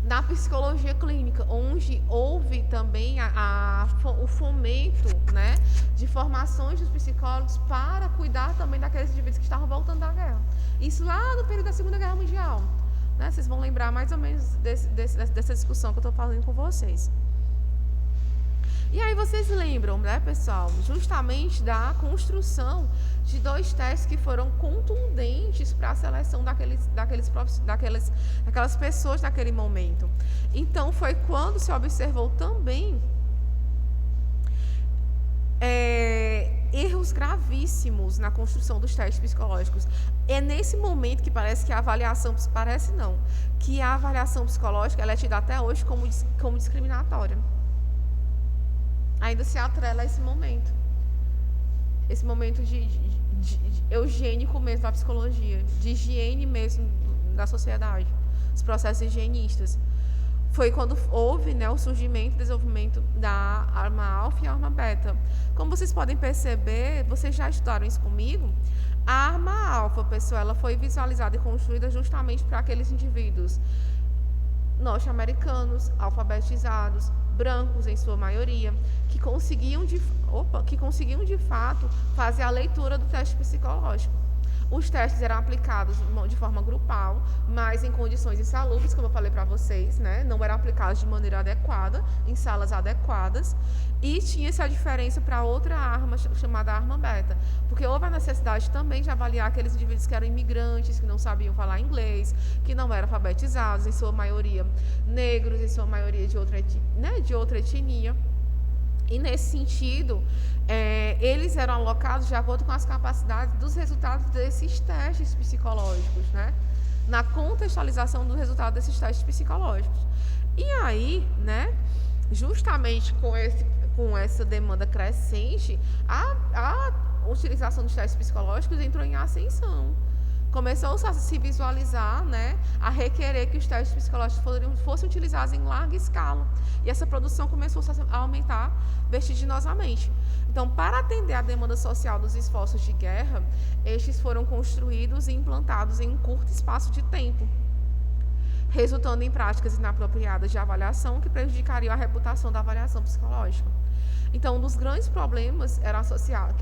na psicologia clínica, onde houve também o fomento, né, de formações dos psicólogos para cuidar também daqueles indivíduos que estavam voltando da guerra. Isso lá no período da Segunda Guerra Mundial. Né? Vocês vão lembrar mais ou menos dessa discussão que eu estou falando com vocês. E aí vocês lembram, né, pessoal, justamente da construção de 2 testes que foram contundentes para a seleção daquelas pessoas naquele momento. Então, foi quando se observou também erros gravíssimos na construção dos testes psicológicos. É nesse momento que parece que a avaliação psicológica ela é tida até hoje como discriminatória. Ainda se atrela a esse momento de eugênico mesmo da psicologia, de higiene mesmo da sociedade, os processos higienistas. Foi quando houve, né, o surgimento e desenvolvimento da arma alfa e a arma beta. Como vocês podem perceber, vocês já estudaram isso comigo, a arma alfa, pessoal, ela foi visualizada e construída justamente para aqueles indivíduos norte-americanos, alfabetizados, brancos em sua maioria, que conseguiam de fato fazer a leitura do teste psicológico. Os testes eram aplicados de forma grupal, mas em condições insalubres, como eu falei para vocês, né? Não eram aplicados de maneira adequada, em salas adequadas. E tinha essa diferença para outra arma, chamada arma beta, porque houve a necessidade também de avaliar aqueles indivíduos que eram imigrantes, que não sabiam falar inglês, que não eram alfabetizados, em sua maioria negros, em sua maioria de outra etnia. E, nesse sentido, eles eram alocados de acordo com as capacidades dos resultados desses testes psicológicos, né? Na contextualização do resultado desses testes psicológicos. E aí, né, justamente com essa demanda crescente, a utilização dos testes psicológicos entrou em ascensão. Começou a se visualizar, né, a requerer que os testes psicológicos fossem utilizados em larga escala. E essa produção começou a aumentar vertiginosamente. Então, para atender à demanda social dos esforços de guerra, estes foram construídos e implantados em um curto espaço de tempo, resultando em práticas inapropriadas de avaliação que prejudicariam a reputação da avaliação psicológica. Então, um dos grandes problemas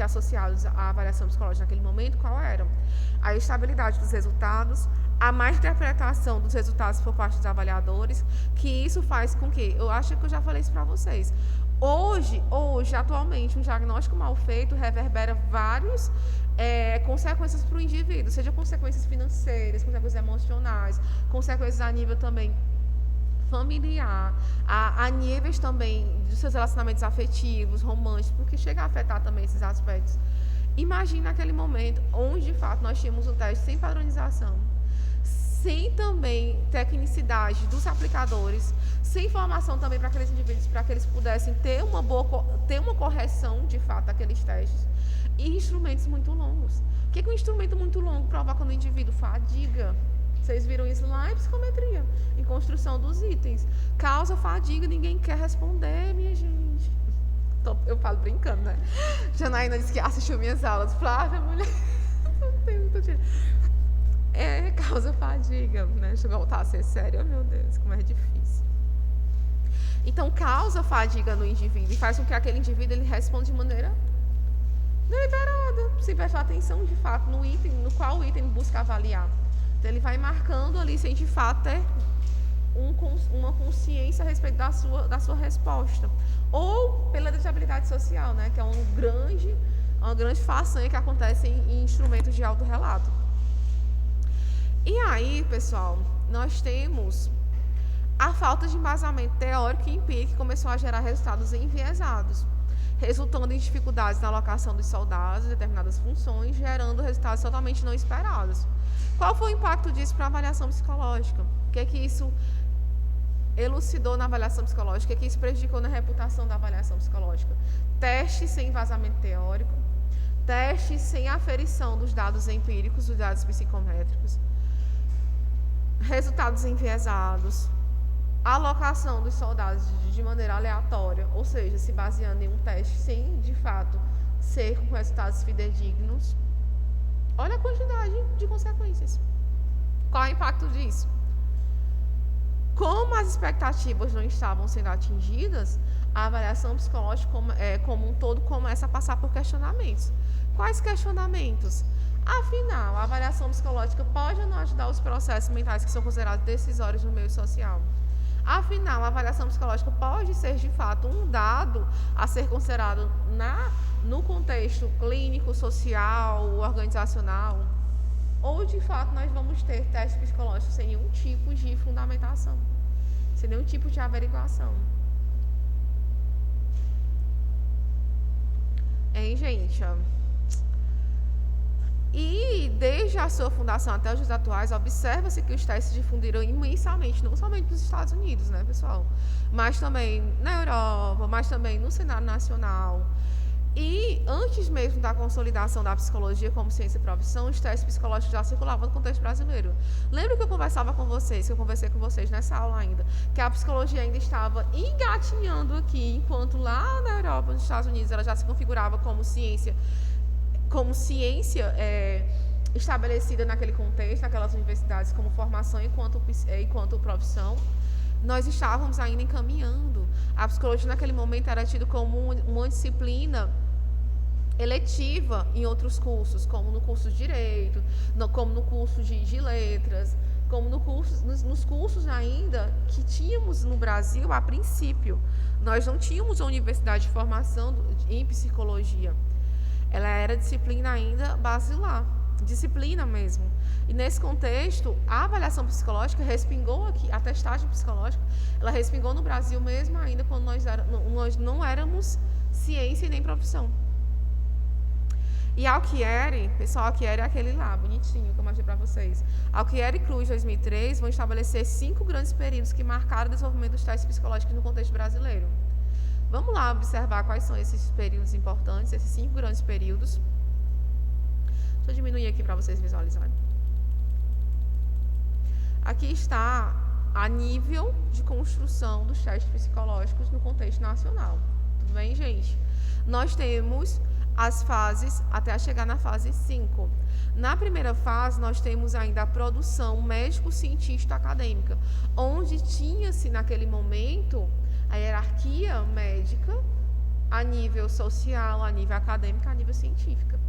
associados à avaliação psicológica naquele momento, qual era? A estabilidade dos resultados, a má interpretação dos resultados por parte dos avaliadores, que isso faz com que, eu acho que eu já falei isso para vocês, hoje, atualmente, um diagnóstico mal feito reverbera várias consequências para o indivíduo, seja consequências financeiras, consequências emocionais, consequências a nível também familiar, a níveis também dos seus relacionamentos afetivos, românticos, porque chega a afetar também esses aspectos. Imagine naquele momento onde, de fato, nós tínhamos um teste sem padronização, sem também tecnicidade dos aplicadores, sem formação também para aqueles indivíduos, para que eles pudessem ter uma correção, de fato, daqueles testes, e instrumentos muito longos. O que um instrumento muito longo provoca no indivíduo? Fadiga. Vocês viram isso lá em psicometria, em construção dos itens. Causa fadiga, ninguém quer responder, minha gente. Eu falo brincando, né? Janaína disse que assistiu minhas aulas. Flávia, mulher, não tem muito dinheiro. Causa fadiga, né? Deixa eu voltar a ser séria. Oh, meu Deus, como é difícil. Então, causa fadiga no indivíduo e faz com que aquele indivíduo ele responda de maneira deliberada, sem prestar atenção, de fato, no item, no qual o item busca avaliar. Então, ele vai marcando ali sem, de fato, ter uma consciência a respeito da sua resposta. Ou pela desabilidade social, né? Que é uma grande façanha que acontece em instrumentos de autorrelato. E aí, pessoal, nós temos a falta de embasamento teórico e empírico que começou a gerar resultados enviesados, resultando em dificuldades na alocação dos soldados em determinadas funções, gerando resultados totalmente não esperados. Qual foi o impacto disso para a avaliação psicológica? O que é que isso elucidou na avaliação psicológica? O que é que isso prejudicou na reputação da avaliação psicológica? Testes sem embasamento teórico, testes sem aferição dos dados empíricos, dos dados psicométricos, resultados enviesados, alocação dos soldados de maneira aleatória, ou seja, se baseando em um teste sem, de fato, ser com resultados fidedignos. Olha a quantidade de consequências. Qual é o impacto disso? Como as expectativas não estavam sendo atingidas, a avaliação psicológica como um todo começa a passar por questionamentos. Quais questionamentos? Afinal, a avaliação psicológica pode ou não ajudar os processos mentais que são considerados decisórios no meio social? Afinal, a avaliação psicológica pode ser, de fato, um dado a ser considerado no contexto clínico, social, organizacional? Ou, de fato, nós vamos ter testes psicológicos sem nenhum tipo de fundamentação, sem nenhum tipo de averiguação? Hein, gente? E desde a sua fundação até os dias atuais, observa-se que os testes se difundiram imensamente, não somente nos Estados Unidos, né, pessoal? Mas também na Europa, mas também no cenário nacional. E antes mesmo da consolidação da psicologia como ciência e profissão, os testes psicológicos já circulavam no contexto brasileiro. Lembra que eu conversei com vocês nessa aula ainda, que a psicologia ainda estava engatinhando aqui, enquanto lá na Europa, nos Estados Unidos, ela já se configurava como ciência estabelecida naquele contexto, naquelas universidades como formação enquanto profissão. Nós estávamos ainda encaminhando. A psicologia naquele momento era tida como uma disciplina eletiva em outros cursos, como no curso de Direito, como no curso de Letras, como nos cursos ainda que tínhamos no Brasil a princípio. Nós não tínhamos a universidade de formação em psicologia. Ela era disciplina ainda basilar, disciplina mesmo. E nesse contexto, a avaliação psicológica respingou aqui, a testagem psicológica, ela respingou no Brasil mesmo ainda quando nós não éramos ciência e nem profissão. E Alchieri, pessoal, Alchieri é aquele lá, bonitinho, que eu mostrei para vocês. Alchieri e Cruz, 2003, vão estabelecer 5 grandes períodos que marcaram o desenvolvimento dos testes psicológicos no contexto brasileiro. Vamos lá observar quais são esses períodos importantes, esses 5 grandes períodos. Deixa eu diminuir aqui para vocês visualizarem. Aqui está a nível de construção dos testes psicológicos no contexto nacional. Tudo bem, gente? Nós temos as fases até chegar na fase 5. Na primeira fase, nós temos ainda a produção médico-científico-acadêmica, onde tinha-se naquele momento a hierarquia médica a nível social, a nível acadêmico, a nível científico,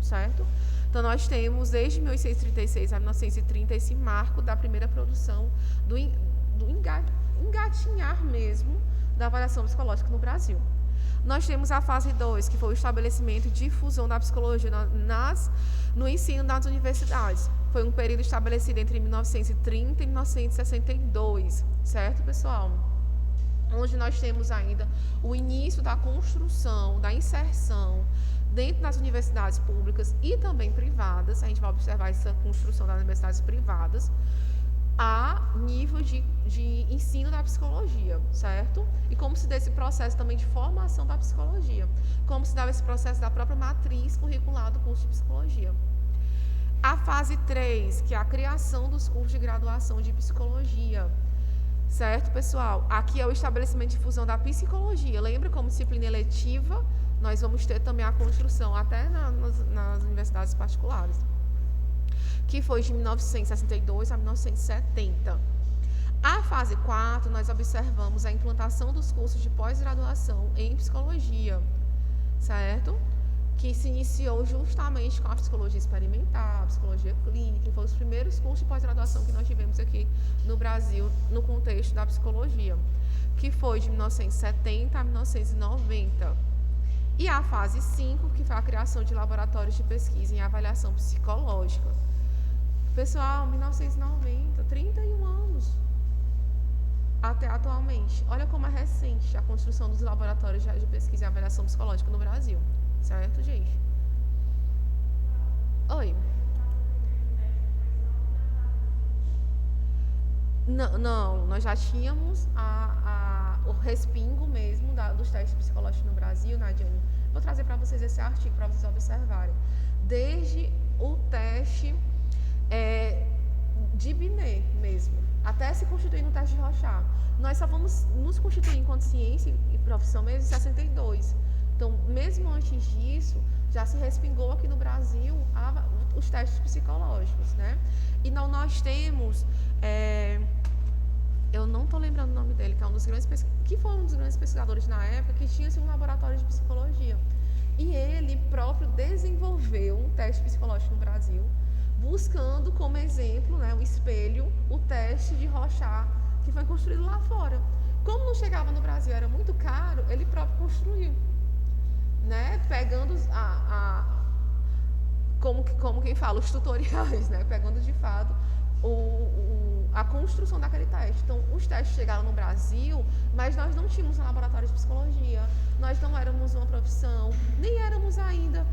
certo? Então, nós temos desde 1836 a 1930 esse marco da primeira produção do engatinhar mesmo da avaliação psicológica no Brasil. Nós temos a fase 2, que foi o estabelecimento e difusão da psicologia no ensino das universidades. Foi um período estabelecido entre 1930 e 1962, certo, pessoal? Onde nós temos ainda o início da construção, da inserção dentro das universidades públicas e também privadas. A gente vai observar essa construção das universidades privadas a nível de ensino da psicologia, certo? E como se dá esse processo também de formação da psicologia, como se dá esse processo da própria matriz curricular do curso de psicologia. A fase 3, que é a criação dos cursos de graduação de psicologia, certo, pessoal? Aqui é o estabelecimento de difusão da psicologia. Lembra, como disciplina eletiva, nós vamos ter também a construção até nas universidades particulares, que foi de 1962 a 1970. A fase 4, nós observamos a implantação dos cursos de pós-graduação em psicologia, certo? Que se iniciou justamente com a psicologia experimental, a psicologia clínica, que foram os primeiros cursos de pós-graduação que nós tivemos aqui no Brasil, no contexto da psicologia, que foi de 1970 a 1990. E a fase 5, que foi a criação de laboratórios de pesquisa em avaliação psicológica. Pessoal, 1990, 31 anos até atualmente. Olha como é recente a construção dos laboratórios de pesquisa e avaliação psicológica no Brasil. Certo, gente? Oi. Não, nós já tínhamos o respingo mesmo dos testes psicológicos no Brasil, Nadiane. Vou trazer para vocês esse artigo para vocês observarem. Desde o teste de Binet mesmo, até se constituir no teste de Rorschach. Nós só vamos nos constituir enquanto ciência e profissão mesmo em 62. Então, mesmo antes disso, já se respingou aqui no Brasil os testes psicológicos, né? E nós temos, eu não estou lembrando o nome dele, que foi um dos grandes pesquisadores na época, que tinha um laboratório de psicologia. E ele próprio desenvolveu um teste psicológico no Brasil, buscando como exemplo, né, o espelho, o teste de Rorschach, que foi construído lá fora. Como não chegava no Brasil, era muito caro, ele próprio construiu, né, pegando como quem fala, os tutoriais, né, pegando de fato a construção daquele teste. Então, os testes chegaram no Brasil, mas nós não tínhamos um laboratório de psicologia, nós não éramos uma profissão, nem éramos ainda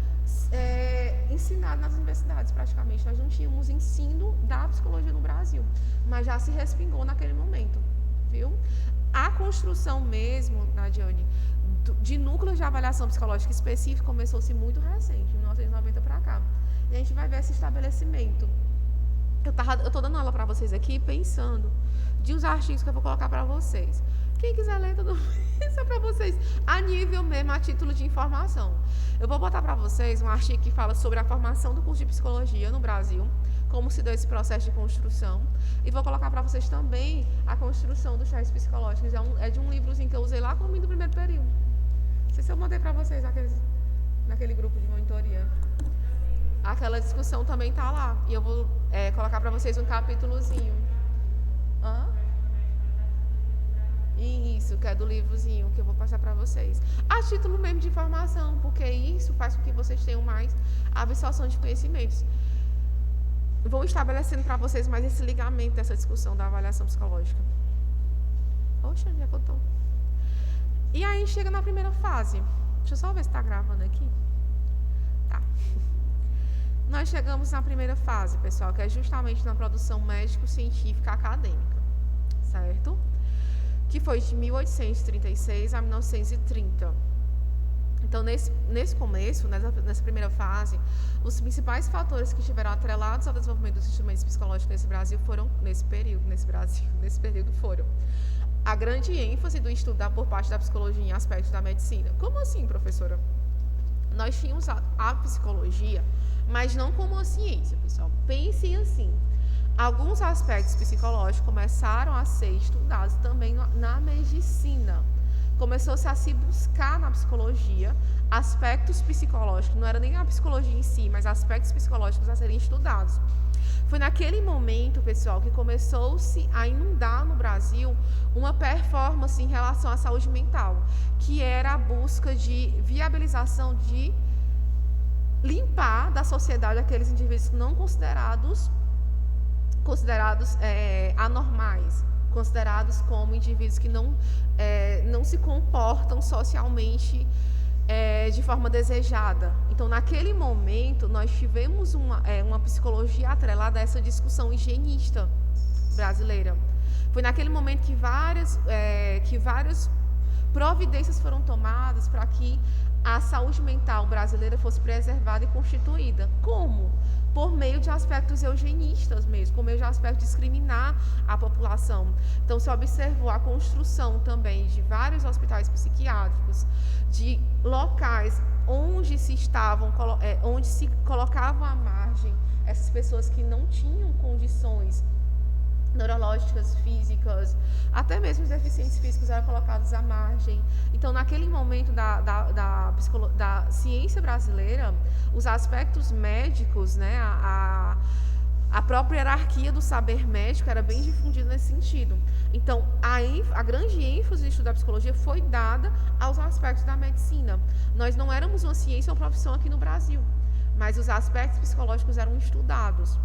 ensinados nas universidades, praticamente. Nós não tínhamos ensino da psicologia no Brasil, mas já se respingou naquele momento, viu? A construção mesmo, Nadiane, de núcleos de avaliação psicológica específico começou-se muito recente, de 1990 para cá. E a gente vai ver esse estabelecimento. Eu estou dando aula para vocês aqui, pensando de uns artigos que eu vou colocar para vocês. Quem quiser ler, tudo isso é para vocês, a nível mesmo, a título de informação. Eu vou botar para vocês um artigo que fala sobre a formação do curso de psicologia no Brasil, como se deu esse processo de construção, e vou colocar para vocês também a construção dos testes psicológicos. É de um livrozinho que eu usei lá comigo no primeiro período. Não sei se eu mandei para vocês aqueles naquele grupo de monitoria. Aquela discussão também tá lá. E eu vou colocar para vocês um capítulozinho. Hã? Isso, que é do livrozinho que eu vou passar para vocês. A título mesmo de informação, porque isso faz com que vocês tenham mais absorção de conhecimentos. Vou estabelecendo para vocês mais esse ligamento dessa discussão da avaliação psicológica. Poxa, onde é que eu tô? E aí chega na primeira fase. Deixa eu só ver se está gravando aqui. Tá. Nós chegamos na primeira fase, pessoal, que é justamente na produção médico-científica acadêmica, certo? Que foi de 1836 a 1930. Então, nesse começo, nessa primeira fase, os principais fatores que estiveram atrelados ao desenvolvimento dos instrumentos psicológicos nesse período foram a grande ênfase do estudo por parte da psicologia em aspectos da medicina. Como assim, professora? Nós tínhamos a psicologia, mas não como uma ciência, pessoal. Pensem assim. Alguns aspectos psicológicos começaram a ser estudados também na medicina. Começou-se a se buscar na psicologia aspectos psicológicos, não era nem a psicologia em si, mas aspectos psicológicos a serem estudados. Foi naquele momento, pessoal, que começou-se a inundar no Brasil uma performance em relação à saúde mental, que era a busca de viabilização de limpar da sociedade aqueles indivíduos não considerados anormais, considerados como indivíduos que não se comportam socialmente de forma desejada. Então, naquele momento, nós tivemos uma psicologia atrelada a essa discussão higienista brasileira. Foi naquele momento que várias providências foram tomadas para que a saúde mental brasileira fosse preservada e constituída. Como? Por meio de aspectos eugenistas mesmo, por meio de aspectos de discriminar a população. Então, se observou a construção também de vários hospitais psiquiátricos, de locais onde se colocavam à margem essas pessoas que não tinham condições neurológicas, físicas, até mesmo os deficientes físicos eram colocados à margem. Então, naquele momento da ciência brasileira, os aspectos médicos, né, a própria hierarquia do saber médico era bem difundida nesse sentido. Então, a grande ênfase do estudo da psicologia foi dada aos aspectos da medicina. Nós não éramos uma ciência ou profissão aqui no Brasil, mas os aspectos psicológicos eram estudados.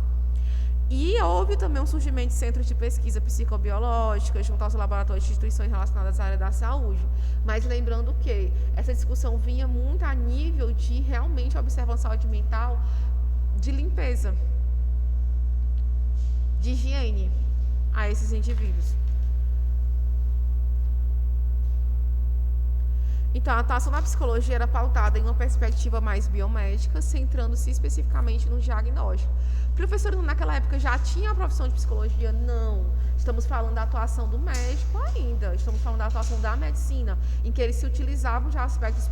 E houve também um surgimento de centros de pesquisa psicobiológica junto aos laboratórios de instituições relacionadas à área da saúde. Mas lembrando que essa discussão vinha muito a nível de realmente observar a saúde mental de limpeza, de higiene a esses indivíduos. Então, a atuação na psicologia era pautada em uma perspectiva mais biomédica, centrando-se especificamente no diagnóstico. Professor, naquela época já tinha a profissão de psicologia? Não. Estamos falando da atuação do médico ainda. Estamos falando da atuação da medicina, em que eles se utilizavam de aspectos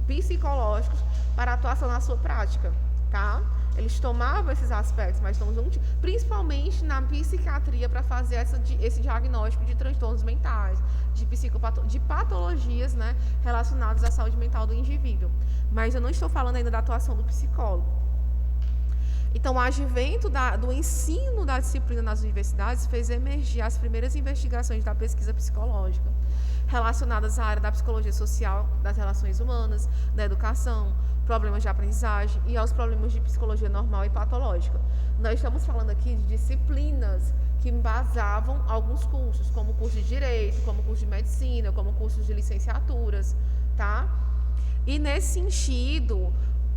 psicológicos para a atuação na sua prática, tá? Eles tomavam esses aspectos, mas principalmente na psiquiatria para fazer esse diagnóstico de transtornos mentais, de patologias, né, relacionadas à saúde mental do indivíduo. Mas eu não estou falando ainda da atuação do psicólogo. Então, o advento do ensino da disciplina nas universidades fez emergir as primeiras investigações da pesquisa psicológica, relacionadas à área da psicologia social, das relações humanas, da educação, problemas de aprendizagem e aos problemas de psicologia normal e patológica. Nós estamos falando aqui de disciplinas que embasavam alguns cursos, como o curso de Direito, como o curso de Medicina, como o curso de licenciaturas, tá? E nesse sentido,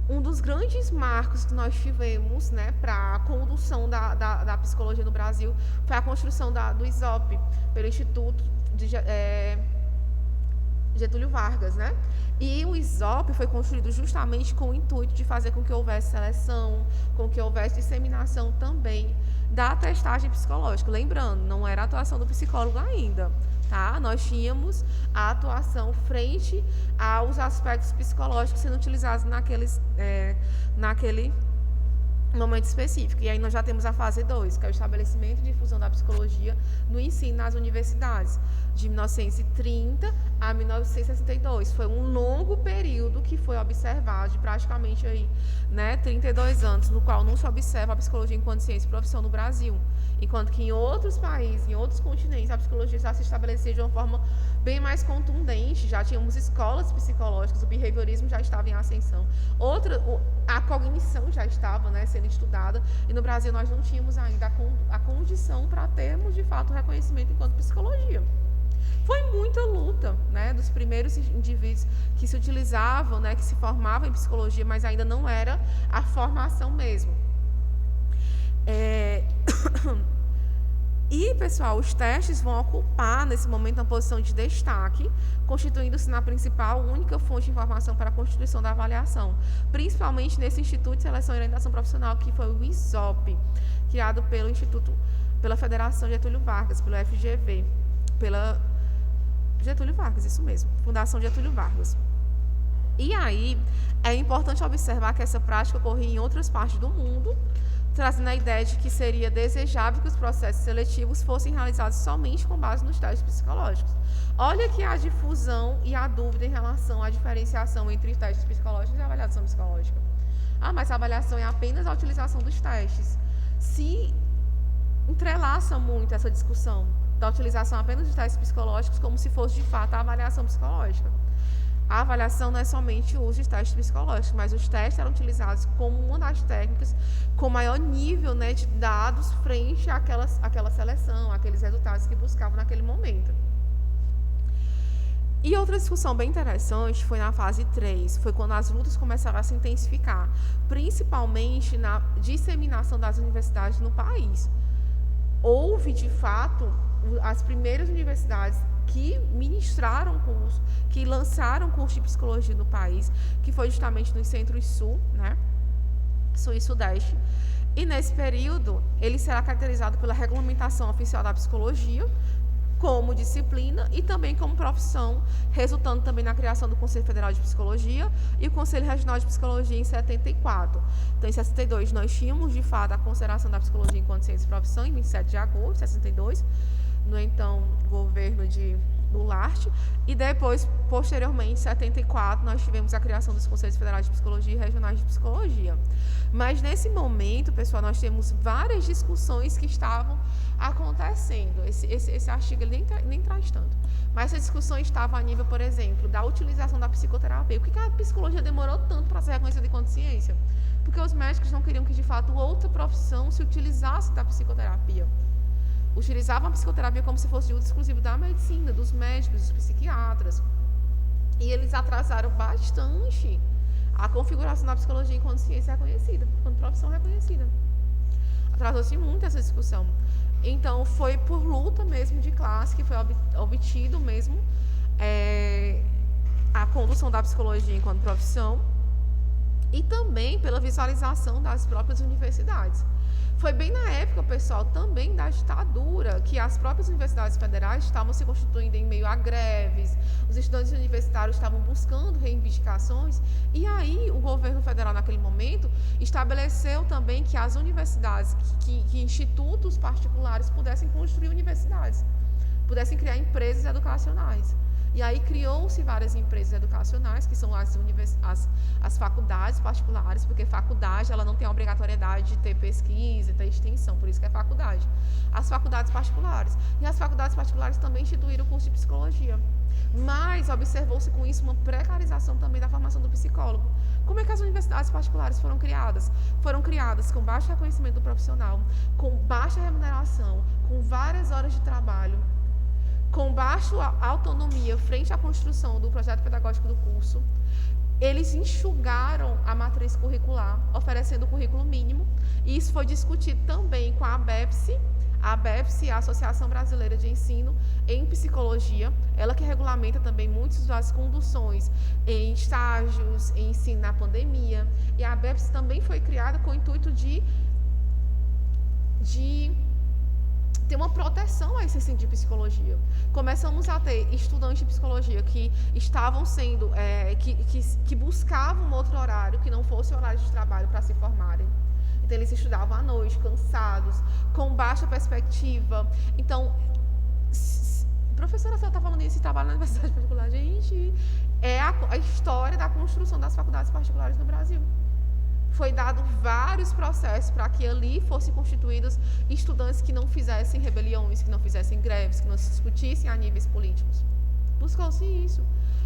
um dos grandes marcos que nós tivemos, né, para a condução da psicologia no Brasil foi a construção do ISOP, pelo Instituto de Getúlio Vargas, né? E o ISOP foi construído justamente com o intuito de fazer com que houvesse seleção, com que houvesse disseminação também da testagem psicológica. Lembrando, não era a atuação do psicólogo ainda, tá? Nós tínhamos a atuação frente aos aspectos psicológicos sendo utilizados momento específico. E aí nós já temos a fase 2, que é o estabelecimento e difusão da psicologia no ensino nas universidades, de 1930 a 1962. Foi um longo período que foi observado, de praticamente aí, 32 anos, no qual não se observa a psicologia enquanto ciência e profissão no Brasil. Enquanto que em outros países, em outros continentes, a psicologia já se estabelecia de uma forma bem mais contundente, já tínhamos escolas psicológicas, o behaviorismo já estava em ascensão, a cognição já estava, sendo estudada, e no Brasil nós não tínhamos ainda a condição para termos, de fato, reconhecimento enquanto psicologia. Foi muita luta, dos primeiros indivíduos que se utilizavam, que se formavam em psicologia, mas ainda não era a formação mesmo. E, pessoal, os testes vão ocupar, nesse momento, uma posição de destaque, constituindo-se na principal, única fonte de informação para a constituição da avaliação, principalmente nesse Instituto de Seleção e Orientação Profissional, que foi o ISOP, criado pela Federação Getúlio Vargas, pelo FGV, pela Getúlio Vargas, isso mesmo, Fundação Getúlio Vargas. E aí, é importante observar que essa prática ocorria em outras partes do mundo, trazendo a ideia de que seria desejável que os processos seletivos fossem realizados somente com base nos testes psicológicos. Olha que a difusão e a dúvida em relação à diferenciação entre testes psicológicos e avaliação psicológica. Mas a avaliação é apenas a utilização dos testes. Se entrelaça muito essa discussão da utilização apenas de testes psicológicos como se fosse, de fato, a avaliação psicológica. A avaliação não é somente o uso de testes psicológicos, mas os testes eram utilizados como uma das técnicas com maior nível, de dados frente àquela seleção, aqueles resultados que buscavam naquele momento. E outra discussão bem interessante foi na fase 3, foi quando as lutas começaram a se intensificar, principalmente na disseminação das universidades no país. Houve, de fato, as primeiras universidades que ministraram curso, que lançaram curso de psicologia no país, que foi justamente no Centro-Sul, Sul e Sudeste. E nesse período, ele será caracterizado pela regulamentação oficial da psicologia, como disciplina e também como profissão, resultando também na criação do Conselho Federal de Psicologia e o Conselho Regional de Psicologia em 74. Então, em 62, nós tínhamos, de fato, a consideração da psicologia enquanto ciência e profissão, em 27 de agosto de 62, no então governo de Goulart, e depois, posteriormente, em 74, nós tivemos a criação dos Conselhos Federais de Psicologia e Regionais de Psicologia. Mas, nesse momento, pessoal, nós temos várias discussões que estavam acontecendo. Esse artigo ele nem traz tanto. Mas essa discussão estava a nível, por exemplo, da utilização da psicoterapia. Por que a psicologia demorou tanto para ser reconhecida enquanto ciência? Porque os médicos não queriam que, de fato, outra profissão se utilizasse da psicoterapia. Utilizavam a psicoterapia como se fosse uso exclusivo da medicina, dos médicos, dos psiquiatras. E eles atrasaram bastante a configuração da psicologia enquanto ciência reconhecida, enquanto profissão reconhecida. Atrasou-se muito essa discussão. Então, foi por luta mesmo de classe que foi obtido mesmo a condução da psicologia enquanto profissão e também pela visualização das próprias universidades. Foi bem na época, pessoal, também da ditadura, que as próprias universidades federais estavam se constituindo em meio a greves, os estudantes universitários estavam buscando reivindicações, e aí o governo federal, naquele momento, estabeleceu também que as universidades, que institutos particulares pudessem construir universidades, pudessem criar empresas educacionais. E aí criou-se várias empresas educacionais, que são as faculdades particulares, porque faculdade ela não tem a obrigatoriedade de ter pesquisa, ter extensão, por isso que é faculdade. As faculdades particulares. E as faculdades particulares também instituíram o curso de psicologia. Mas observou-se com isso uma precarização também da formação do psicólogo. Como é que as universidades particulares foram criadas? Foram criadas com baixo reconhecimento do profissional, com baixa remuneração, com várias horas de trabalho, com baixa autonomia frente à construção do projeto pedagógico do curso. Eles enxugaram a matriz curricular, oferecendo o currículo mínimo, e isso foi discutido também com a ABEPS, é a Associação Brasileira de Ensino em Psicologia, ela que regulamenta também muitas das conduções em estágios, em ensino na pandemia, e a ABEPS também foi criada com o intuito de ter uma proteção a esse ensino de psicologia. Começamos a ter estudantes de psicologia que estavam sendo, que buscavam um outro horário, que não fosse o horário de trabalho para se formarem. Então, eles estudavam à noite, cansados, com baixa perspectiva. Então, professora, a senhora está falando isso e trabalha na universidade particular. Gente, é a história da construção das faculdades particulares no Brasil. Foi dado vários processos para que ali fossem constituídos estudantes que não fizessem rebeliões, que não fizessem greves, que não se discutissem a níveis políticos. Buscou-se isso.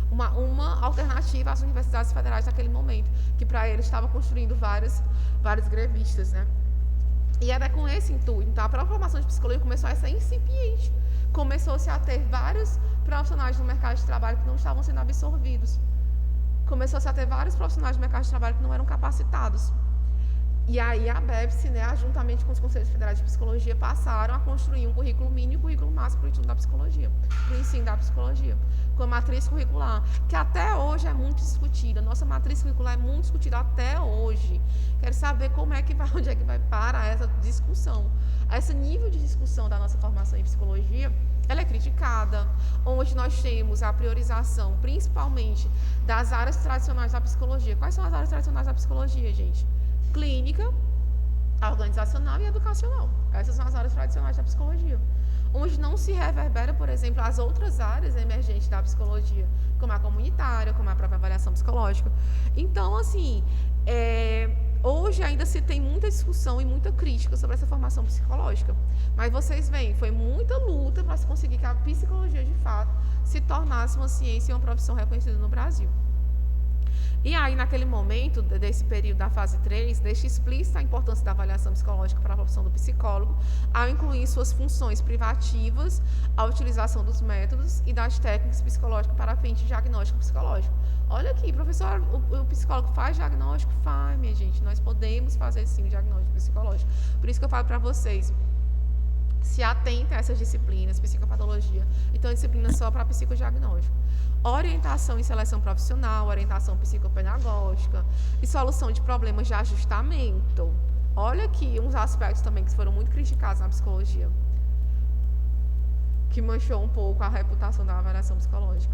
Uma alternativa às universidades federais naquele momento, que para eles estava construindo vários grevistas, né? E era com esse intuito. Então, a própria formação de psicologia começou a ser incipiente. Começou-se a ter vários profissionais no mercado de trabalho que não estavam sendo absorvidos. Começou-se a ter vários profissionais do mercado de trabalho que não eram capacitados. E aí a BEPS, né, juntamente com os Conselhos Federais de Psicologia, passaram a construir um currículo mínimo e um currículo máximo para o estudo da psicologia, para o ensino da psicologia, com a matriz curricular, que até hoje é muito discutida. Nossa matriz curricular é muito discutida até hoje. Quero saber como é que vai, onde é que vai parar essa discussão. Esse nível de discussão da nossa formação em psicologia, ela é criticada, onde nós temos a priorização, principalmente, das áreas tradicionais da psicologia. Quais são as áreas tradicionais da psicologia, gente? Clínica, organizacional e educacional. Essas são as áreas tradicionais da psicologia. Onde não se reverbera, por exemplo, as outras áreas emergentes da psicologia, como a comunitária, como a própria avaliação psicológica. Então, assim, hoje ainda se tem muita discussão e muita crítica sobre essa formação psicológica. Mas vocês veem, foi muita luta para se conseguir que a psicologia, de fato, se tornasse uma ciência e uma profissão reconhecida no Brasil. E aí, naquele momento, desse período da fase 3, deixa explícita a importância da avaliação psicológica para a profissão do psicólogo, ao incluir suas funções privativas, a utilização dos métodos e das técnicas psicológicas para fins de diagnóstico psicológico. Olha aqui, professor, o psicólogo faz diagnóstico? Faz, minha gente, nós podemos fazer sim o diagnóstico psicológico. Por isso que eu falo para vocês, se atentem a essas disciplinas, psicopatologia. Então, disciplina só para psicodiagnóstico. Orientação e seleção profissional, orientação psicopedagógica e solução de problemas de ajustamento. Olha aqui uns aspectos também que foram muito criticados na psicologia, que manchou um pouco a reputação da avaliação psicológica.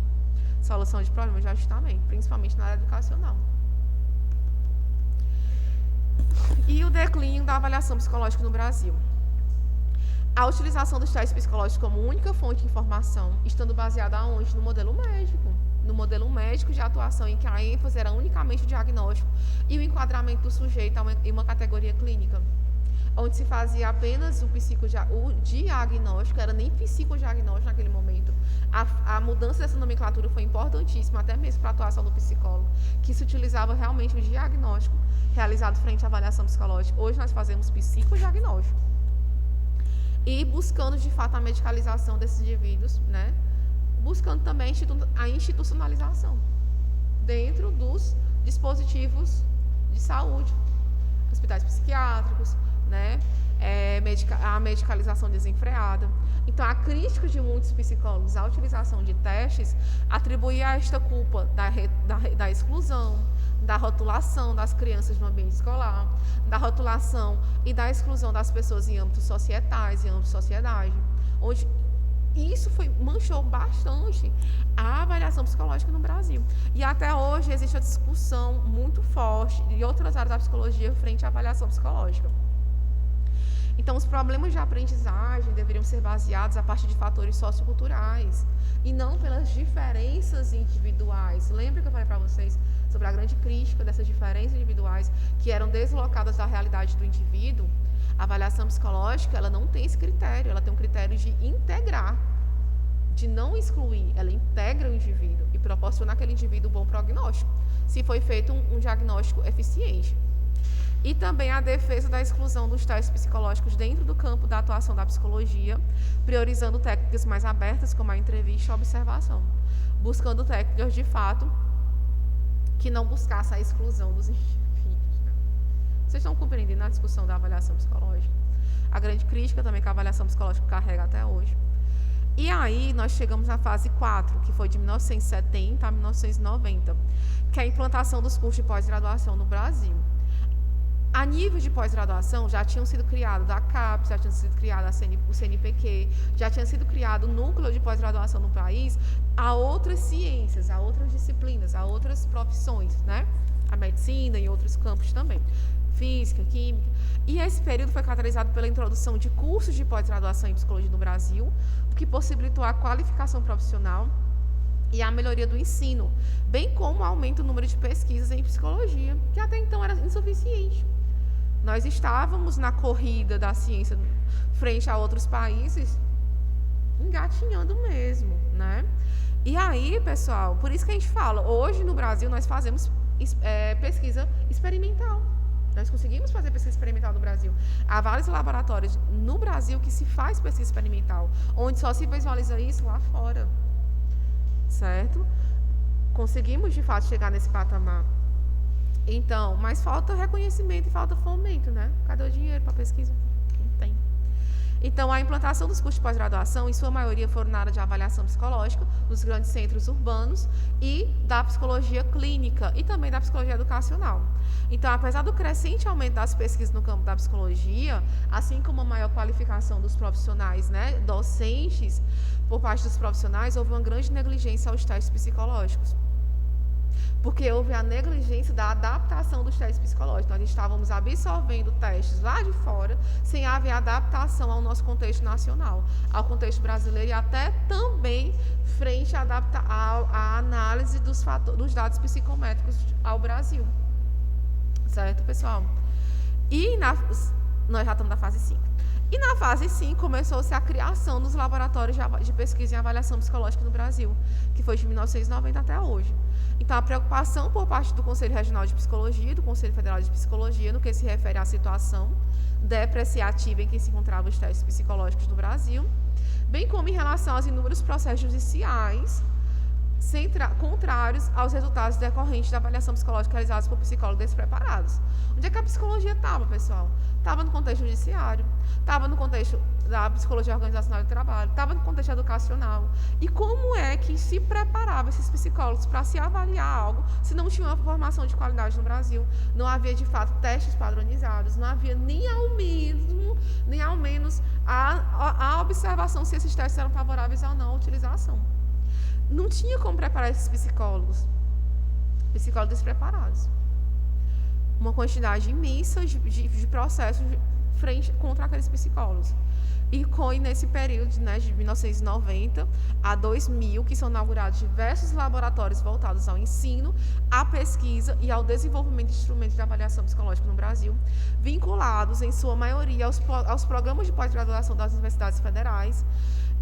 Solução de problemas de ajustamento, principalmente na área educacional. E o declínio da avaliação psicológica no Brasil. A utilização dos testes psicológicos como única fonte de informação, estando baseada aonde? No modelo médico. No modelo médico de atuação em que a ênfase era unicamente o diagnóstico e o enquadramento do sujeito em uma categoria clínica, onde se fazia apenas o diagnóstico, era nem psicodiagnóstico naquele momento. A mudança dessa nomenclatura foi importantíssima, até mesmo para a atuação do psicólogo, que se utilizava realmente o diagnóstico realizado frente à avaliação psicológica. Hoje nós fazemos psicodiagnóstico. E buscando, de fato, a medicalização desses indivíduos, né? Buscando também a institucionalização dentro dos dispositivos de saúde, hospitais psiquiátricos, né? A medicalização desenfreada. Então, a crítica de muitos psicólogos à utilização de testes atribuía esta culpa da exclusão, da rotulação das crianças no ambiente escolar, da rotulação e da exclusão das pessoas em âmbitos societais, em âmbito de sociedade, onde isso manchou bastante a avaliação psicológica no Brasil. E até hoje existe uma discussão muito forte de outras áreas da psicologia frente à avaliação psicológica. Então, os problemas de aprendizagem deveriam ser baseados a partir de fatores socioculturais e não pelas diferenças individuais. Lembra que eu falei para vocês sobre a grande crítica dessas diferenças individuais que eram deslocadas da realidade do indivíduo? A avaliação psicológica, ela não tem esse critério, ela tem um critério de integrar, de não excluir, ela integra o indivíduo e proporciona àquele indivíduo um bom prognóstico, se foi feito um diagnóstico eficiente. E também a defesa da exclusão dos testes psicológicos dentro do campo da atuação da psicologia, priorizando técnicas mais abertas, como a entrevista e a observação, buscando técnicas, de fato, que não buscassem a exclusão dos indivíduos. Né? Vocês estão compreendendo a discussão da avaliação psicológica? A grande crítica também que a avaliação psicológica carrega até hoje. E aí nós chegamos na fase 4, que foi de 1970 a 1990, que é a implantação dos cursos de pós-graduação no Brasil. A nível de pós-graduação, já tinham sido criados a CAPES, já tinha sido criado o CNPq, já tinha sido criado o núcleo de pós-graduação no país a outras ciências, a outras disciplinas, a outras profissões, né? A medicina e outros campos também. física, química. E esse período foi caracterizado pela introdução de cursos de pós-graduação em psicologia no Brasil, que possibilitou a qualificação profissional e a melhoria do ensino, bem como o aumento do número de pesquisas em psicologia, que até então era insuficiente. Nós estávamos na corrida da ciência frente a outros países, engatinhando mesmo, né? E aí, pessoal, por isso que a gente fala, hoje no Brasil nós fazemos pesquisa experimental. Nós conseguimos fazer pesquisa experimental no Brasil. Há vários laboratórios no Brasil que se faz pesquisa experimental, onde só se visualiza isso lá fora. Certo? Conseguimos, de fato, chegar nesse patamar. Então, mas falta reconhecimento e falta fomento, né? Cadê o dinheiro para pesquisa? Não tem. Então, a implantação dos cursos de pós-graduação, em sua maioria, foram na área de avaliação psicológica, nos grandes centros urbanos, e da psicologia clínica, e também da psicologia educacional. Então, apesar do crescente aumento das pesquisas no campo da psicologia, assim como a maior qualificação dos profissionais, né, docentes, por parte dos profissionais, houve uma grande negligência aos testes psicológicos. Porque houve a negligência da adaptação dos testes psicológicos. Nós estávamos absorvendo testes lá de fora, sem haver adaptação ao nosso contexto nacional, ao contexto brasileiro e até também frente à análise dos dados psicométricos ao Brasil. Certo, pessoal? E nós já estamos na fase 5. E na fase 5 começou-se a criação dos laboratórios de pesquisa e avaliação psicológica no Brasil, que foi de 1990 até hoje. Então, a preocupação por parte do Conselho Regional de Psicologia e do Conselho Federal de Psicologia, no que se refere à situação depreciativa em que se encontravam os testes psicológicos no Brasil, bem como em relação aos inúmeros processos judiciais contrários aos resultados decorrentes da avaliação psicológica realizados por psicólogos despreparados. Onde é que a psicologia estava, pessoal? Estava no contexto judiciário, estava no contexto da psicologia organizacional de trabalho, estava no contexto educacional. E como é que se preparava esses psicólogos para se avaliar algo se não tinha uma formação de qualidade no Brasil? Não havia, de fato, testes padronizados, não havia nem ao menos a observação se esses testes eram favoráveis ou não à utilização. Não tinha como preparar esses psicólogos despreparados. Uma quantidade imensa de processos contra aqueles psicólogos. E nesse período, né, de 1990 a 2000, que são inaugurados diversos laboratórios voltados ao ensino, à pesquisa e ao desenvolvimento de instrumentos de avaliação psicológica no Brasil, vinculados, em sua maioria, aos programas de pós-graduação das universidades federais,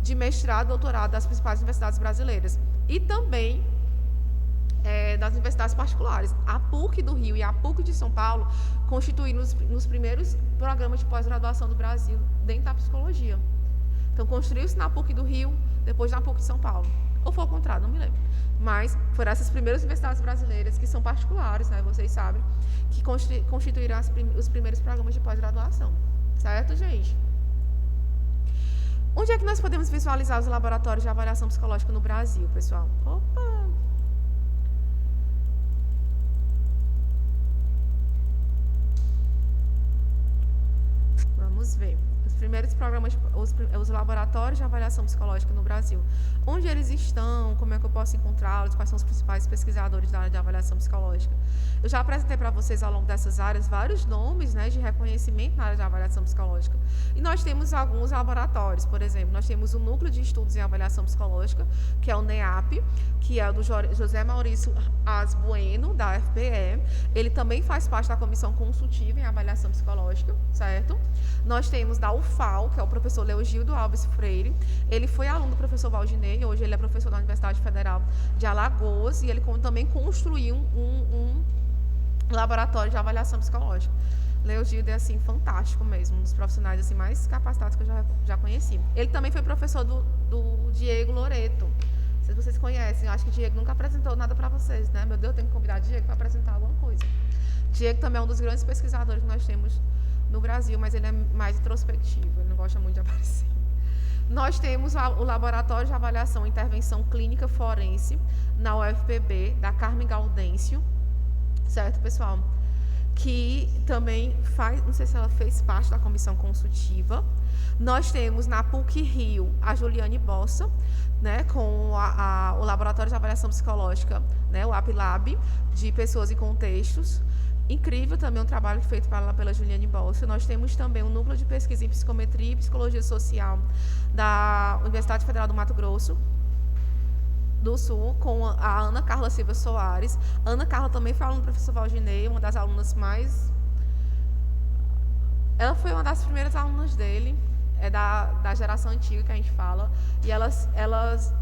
de mestrado e doutorado das principais universidades brasileiras. E também das universidades particulares. A PUC do Rio e a PUC de São Paulo constituíram nos primeiros programas de pós-graduação do Brasil dentro da psicologia. Então, construiu-se na PUC do Rio, depois na PUC de São Paulo. Ou foi ao contrário, não me lembro. Mas foram essas primeiras universidades brasileiras, que são particulares, né, vocês sabem, que constituíram os primeiros programas de pós-graduação. Certo, gente? Onde é que nós podemos visualizar os laboratórios de avaliação psicológica no Brasil, pessoal? Opa! Vamos ver. Os primeiros programas, os laboratórios de avaliação psicológica no Brasil. Onde eles estão? Como é que eu posso encontrá-los? Quais são os principais pesquisadores da área de avaliação psicológica? Eu já apresentei para vocês, ao longo dessas áreas, vários nomes, né, de reconhecimento na área de avaliação psicológica. E nós temos alguns laboratórios, por exemplo, nós temos o Núcleo de Estudos em Avaliação Psicológica, que é o NEAP, que é o do José Maurício Asbueno, da FPE. Ele também faz parte da Comissão Consultiva em Avaliação Psicológica, certo? Nós temos da UFAL, que é o professor Leogildo Alves Freire. Ele foi aluno do professor Valdinei, hoje ele é professor da Universidade Federal de Alagoas, e ele também construiu um laboratório de avaliação psicológica. Leogildo é, assim, fantástico mesmo, um dos profissionais, assim, mais capacitados que eu já conheci. Ele também foi professor do Diego Loreto. Não sei se vocês conhecem, eu acho que o Diego nunca apresentou nada para vocês, né? Meu Deus, eu tenho que convidar o Diego para apresentar alguma coisa. Diego também é um dos grandes pesquisadores que nós temos no Brasil, mas ele é mais introspectivo, ele não gosta muito de aparecer. Nós temos o Laboratório de Avaliação e Intervenção Clínica Forense, na UFPB, da Carmen Gaudêncio, certo, pessoal? Que também não sei se ela fez parte da comissão consultiva. Nós temos na PUC Rio a Juliane Bossa, né, com o Laboratório de Avaliação Psicológica, né, o APLAB, de Pessoas e Contextos, Incrível também um trabalho feito pela Juliane Bolsa. Nós temos também um núcleo de pesquisa em psicometria e psicologia social da Universidade Federal do Mato Grosso do Sul, com a Ana Carla Silva Soares. A Ana Carla também foi aluna do professor Valdinei, uma das alunas mais... Ela foi uma das primeiras alunas dele, é da geração antiga que a gente fala, e elas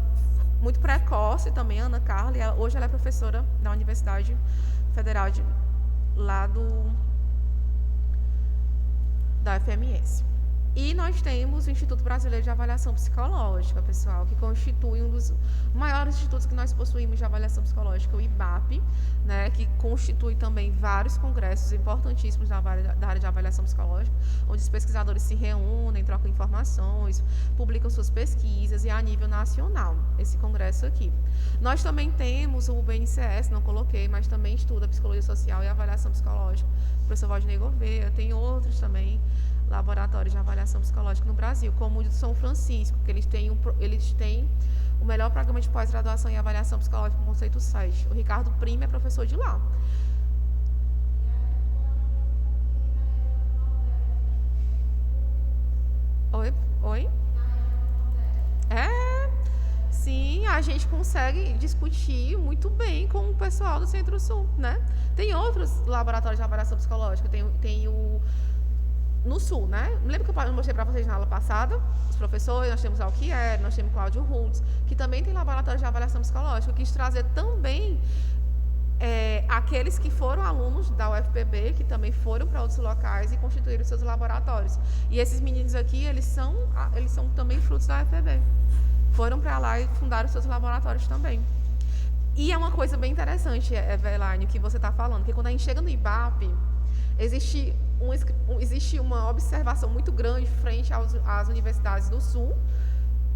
muito precoce também, a Ana Carla, e hoje ela é professora da Universidade Federal lá da FMS. E nós temos o Instituto Brasileiro de Avaliação Psicológica, pessoal, que constitui um dos maiores institutos que nós possuímos de avaliação psicológica, o IBAP, né, que constitui também vários congressos importantíssimos da área de avaliação psicológica, onde os pesquisadores se reúnem, trocam informações, publicam suas pesquisas, e é a nível nacional, esse congresso aqui. Nós também temos o BNCS, não coloquei, mas também estuda psicologia social e avaliação psicológica, o professor Valdinei Gouveia, tem outros também, laboratórios de avaliação psicológica no Brasil, como o de São Francisco, que eles têm o melhor programa de pós-graduação em avaliação psicológica com conceito 7. O Ricardo Prime é professor de lá. Oi? Sim, a gente consegue discutir muito bem com o pessoal do Centro-Sul, né? Tem outros laboratórios de avaliação psicológica, tem o no Sul, né? Lembra que eu mostrei para vocês na aula passada? Os professores, nós temos a Alquier, nós temos Cláudio Rutz, que também tem laboratório de avaliação psicológica. Eu quis trazer também aqueles que foram alunos da UFPB, que também foram para outros locais e constituíram seus laboratórios. E esses meninos aqui, eles são também frutos da UFPB. Foram para lá e fundaram seus laboratórios também. E é uma coisa bem interessante, Eveline, que você está falando, que quando a gente chega no IBAP, existe uma observação muito grande frente às universidades do Sul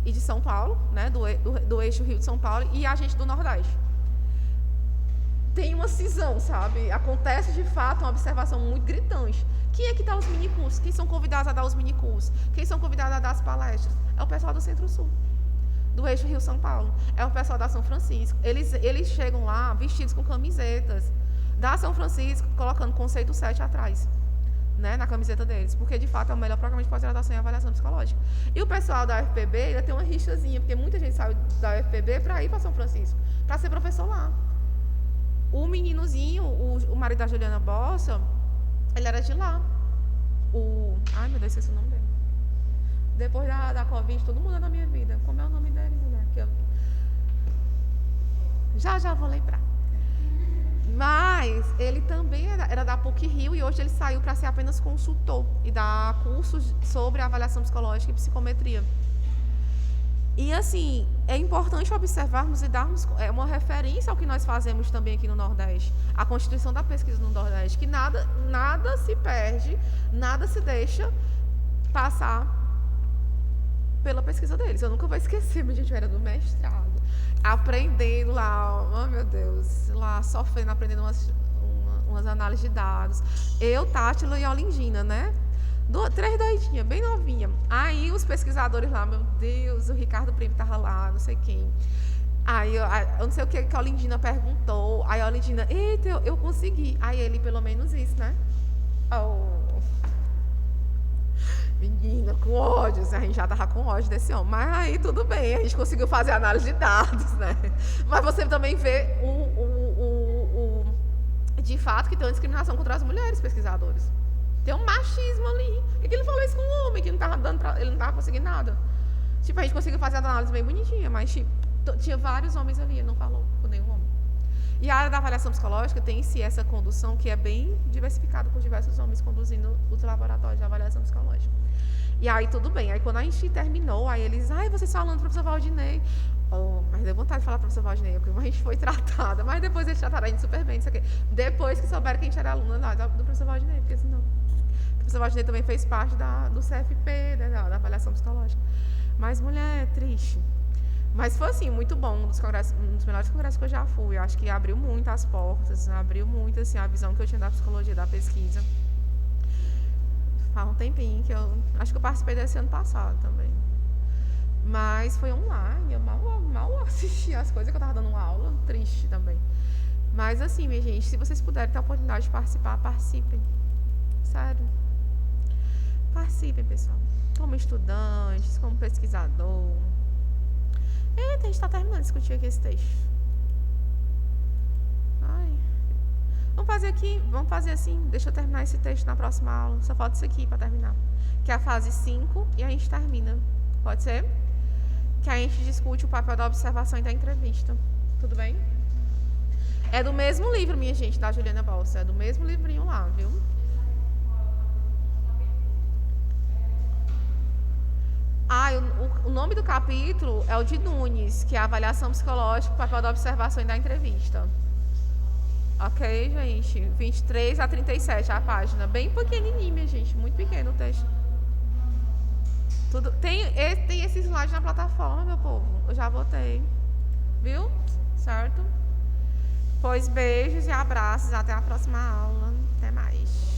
e de São Paulo, né, do eixo Rio de São Paulo, e a gente do Nordeste. Tem uma cisão, sabe? Acontece, de fato, uma observação muito gritante. Quem é que dá os minicursos? Quem são convidados a dar os minicursos? Quem são convidados a dar as palestras? É o pessoal do Centro-Sul, do eixo Rio-São Paulo. É o pessoal da São Francisco. Eles chegam lá vestidos com camisetas da São Francisco, colocando conceito 7 atrás, né, na camiseta deles, porque de fato é o melhor programa de pós-graduação em avaliação psicológica. E o pessoal da UFPB ainda tem uma rixazinha, porque muita gente saiu da UFPB para ir para São Francisco, para ser professor lá. O meninozinho, o marido da Juliana Bossa, ele era de lá. Ai, meu Deus, esqueci o nome dele. Depois da Covid, todo mundo é da minha vida. Como é o nome dele, mulher? Já vou lembrar. Mas ele também era da PUC-Rio e hoje ele saiu para ser apenas consultor e dar cursos sobre avaliação psicológica e psicometria. E, assim, é importante observarmos e darmos uma referência ao que nós fazemos também aqui no Nordeste, a constituição da pesquisa no Nordeste, que nada se perde, nada se deixa passar pela pesquisa deles. Eu nunca vou esquecer, mas a gente era do mestrado, aprendendo lá, oh meu Deus, lá sofrendo, aprendendo umas análises de dados. Eu, Tátila e a Olindina, né? 3 doidinhas, bem novinha. Aí os pesquisadores lá, meu Deus, o Ricardo Primo estava lá, não sei quem. Aí eu não sei o que a Olindina perguntou. Aí a Olindina, eita, eu consegui. Aí ele, pelo menos isso, né? Oh. Menina, com ódio, a gente já estava com ódio desse homem. Mas aí tudo bem, a gente conseguiu fazer análise de dados, né? Mas você também vê de fato que tem uma discriminação contra as mulheres pesquisadoras. Tem um machismo ali. Por que ele falou isso com um homem que ele não estava conseguindo nada? Tipo, a gente conseguiu fazer a análise bem bonitinha, mas tipo, tinha vários homens ali, ele não falou com nenhum homem. E a área da avaliação psicológica tem em si essa condução que é bem diversificada por diversos homens conduzindo os laboratórios de avaliação psicológica. E aí tudo bem, aí quando a gente terminou, aí eles, vocês falando do professor Valdinei. Oh, mas deu vontade de falar do professor Valdinei, porque a gente foi tratada, mas depois eles trataram a gente super bem, isso aqui. Depois que souberam que a gente era aluna lá do professor Valdinei, porque senão... O professor Valdinei também fez parte do CFP, né, da avaliação psicológica. Mas, mulher, triste. Mas foi, assim, muito bom, um dos melhores congressos que eu já fui. Eu acho que abriu muito as portas, abriu muito, assim, a visão que eu tinha da psicologia, da pesquisa. Faz um tempinho que eu... Acho que eu participei desse ano passado também. Mas foi online, eu mal assisti as coisas que eu estava dando aula, triste também. Mas assim, minha gente, se vocês puderem ter a oportunidade de participar, participem. Sério. Participem, pessoal. Como estudantes, como pesquisador. Eita, a gente está terminando de discutir aqui esse texto. Ai. Vamos fazer assim. Deixa eu terminar esse texto na próxima aula. Só falta isso aqui para terminar. Que é a fase 5 e a gente termina. Pode ser? Que a gente discute o papel da observação e da entrevista. Tudo bem? É do mesmo livro, minha gente, da Juliana Balsa. É do mesmo livrinho lá, viu? O nome do capítulo é o de Nunes, que é a avaliação psicológica, o papel da observação e da entrevista. Ok, gente? 23 a 37 a página. Bem pequenininha, minha gente. Muito pequeno o texto. Tem esse slide na plataforma, meu povo. Eu já botei. Viu? Certo? Pois beijos e abraços. Até a próxima aula. Até mais.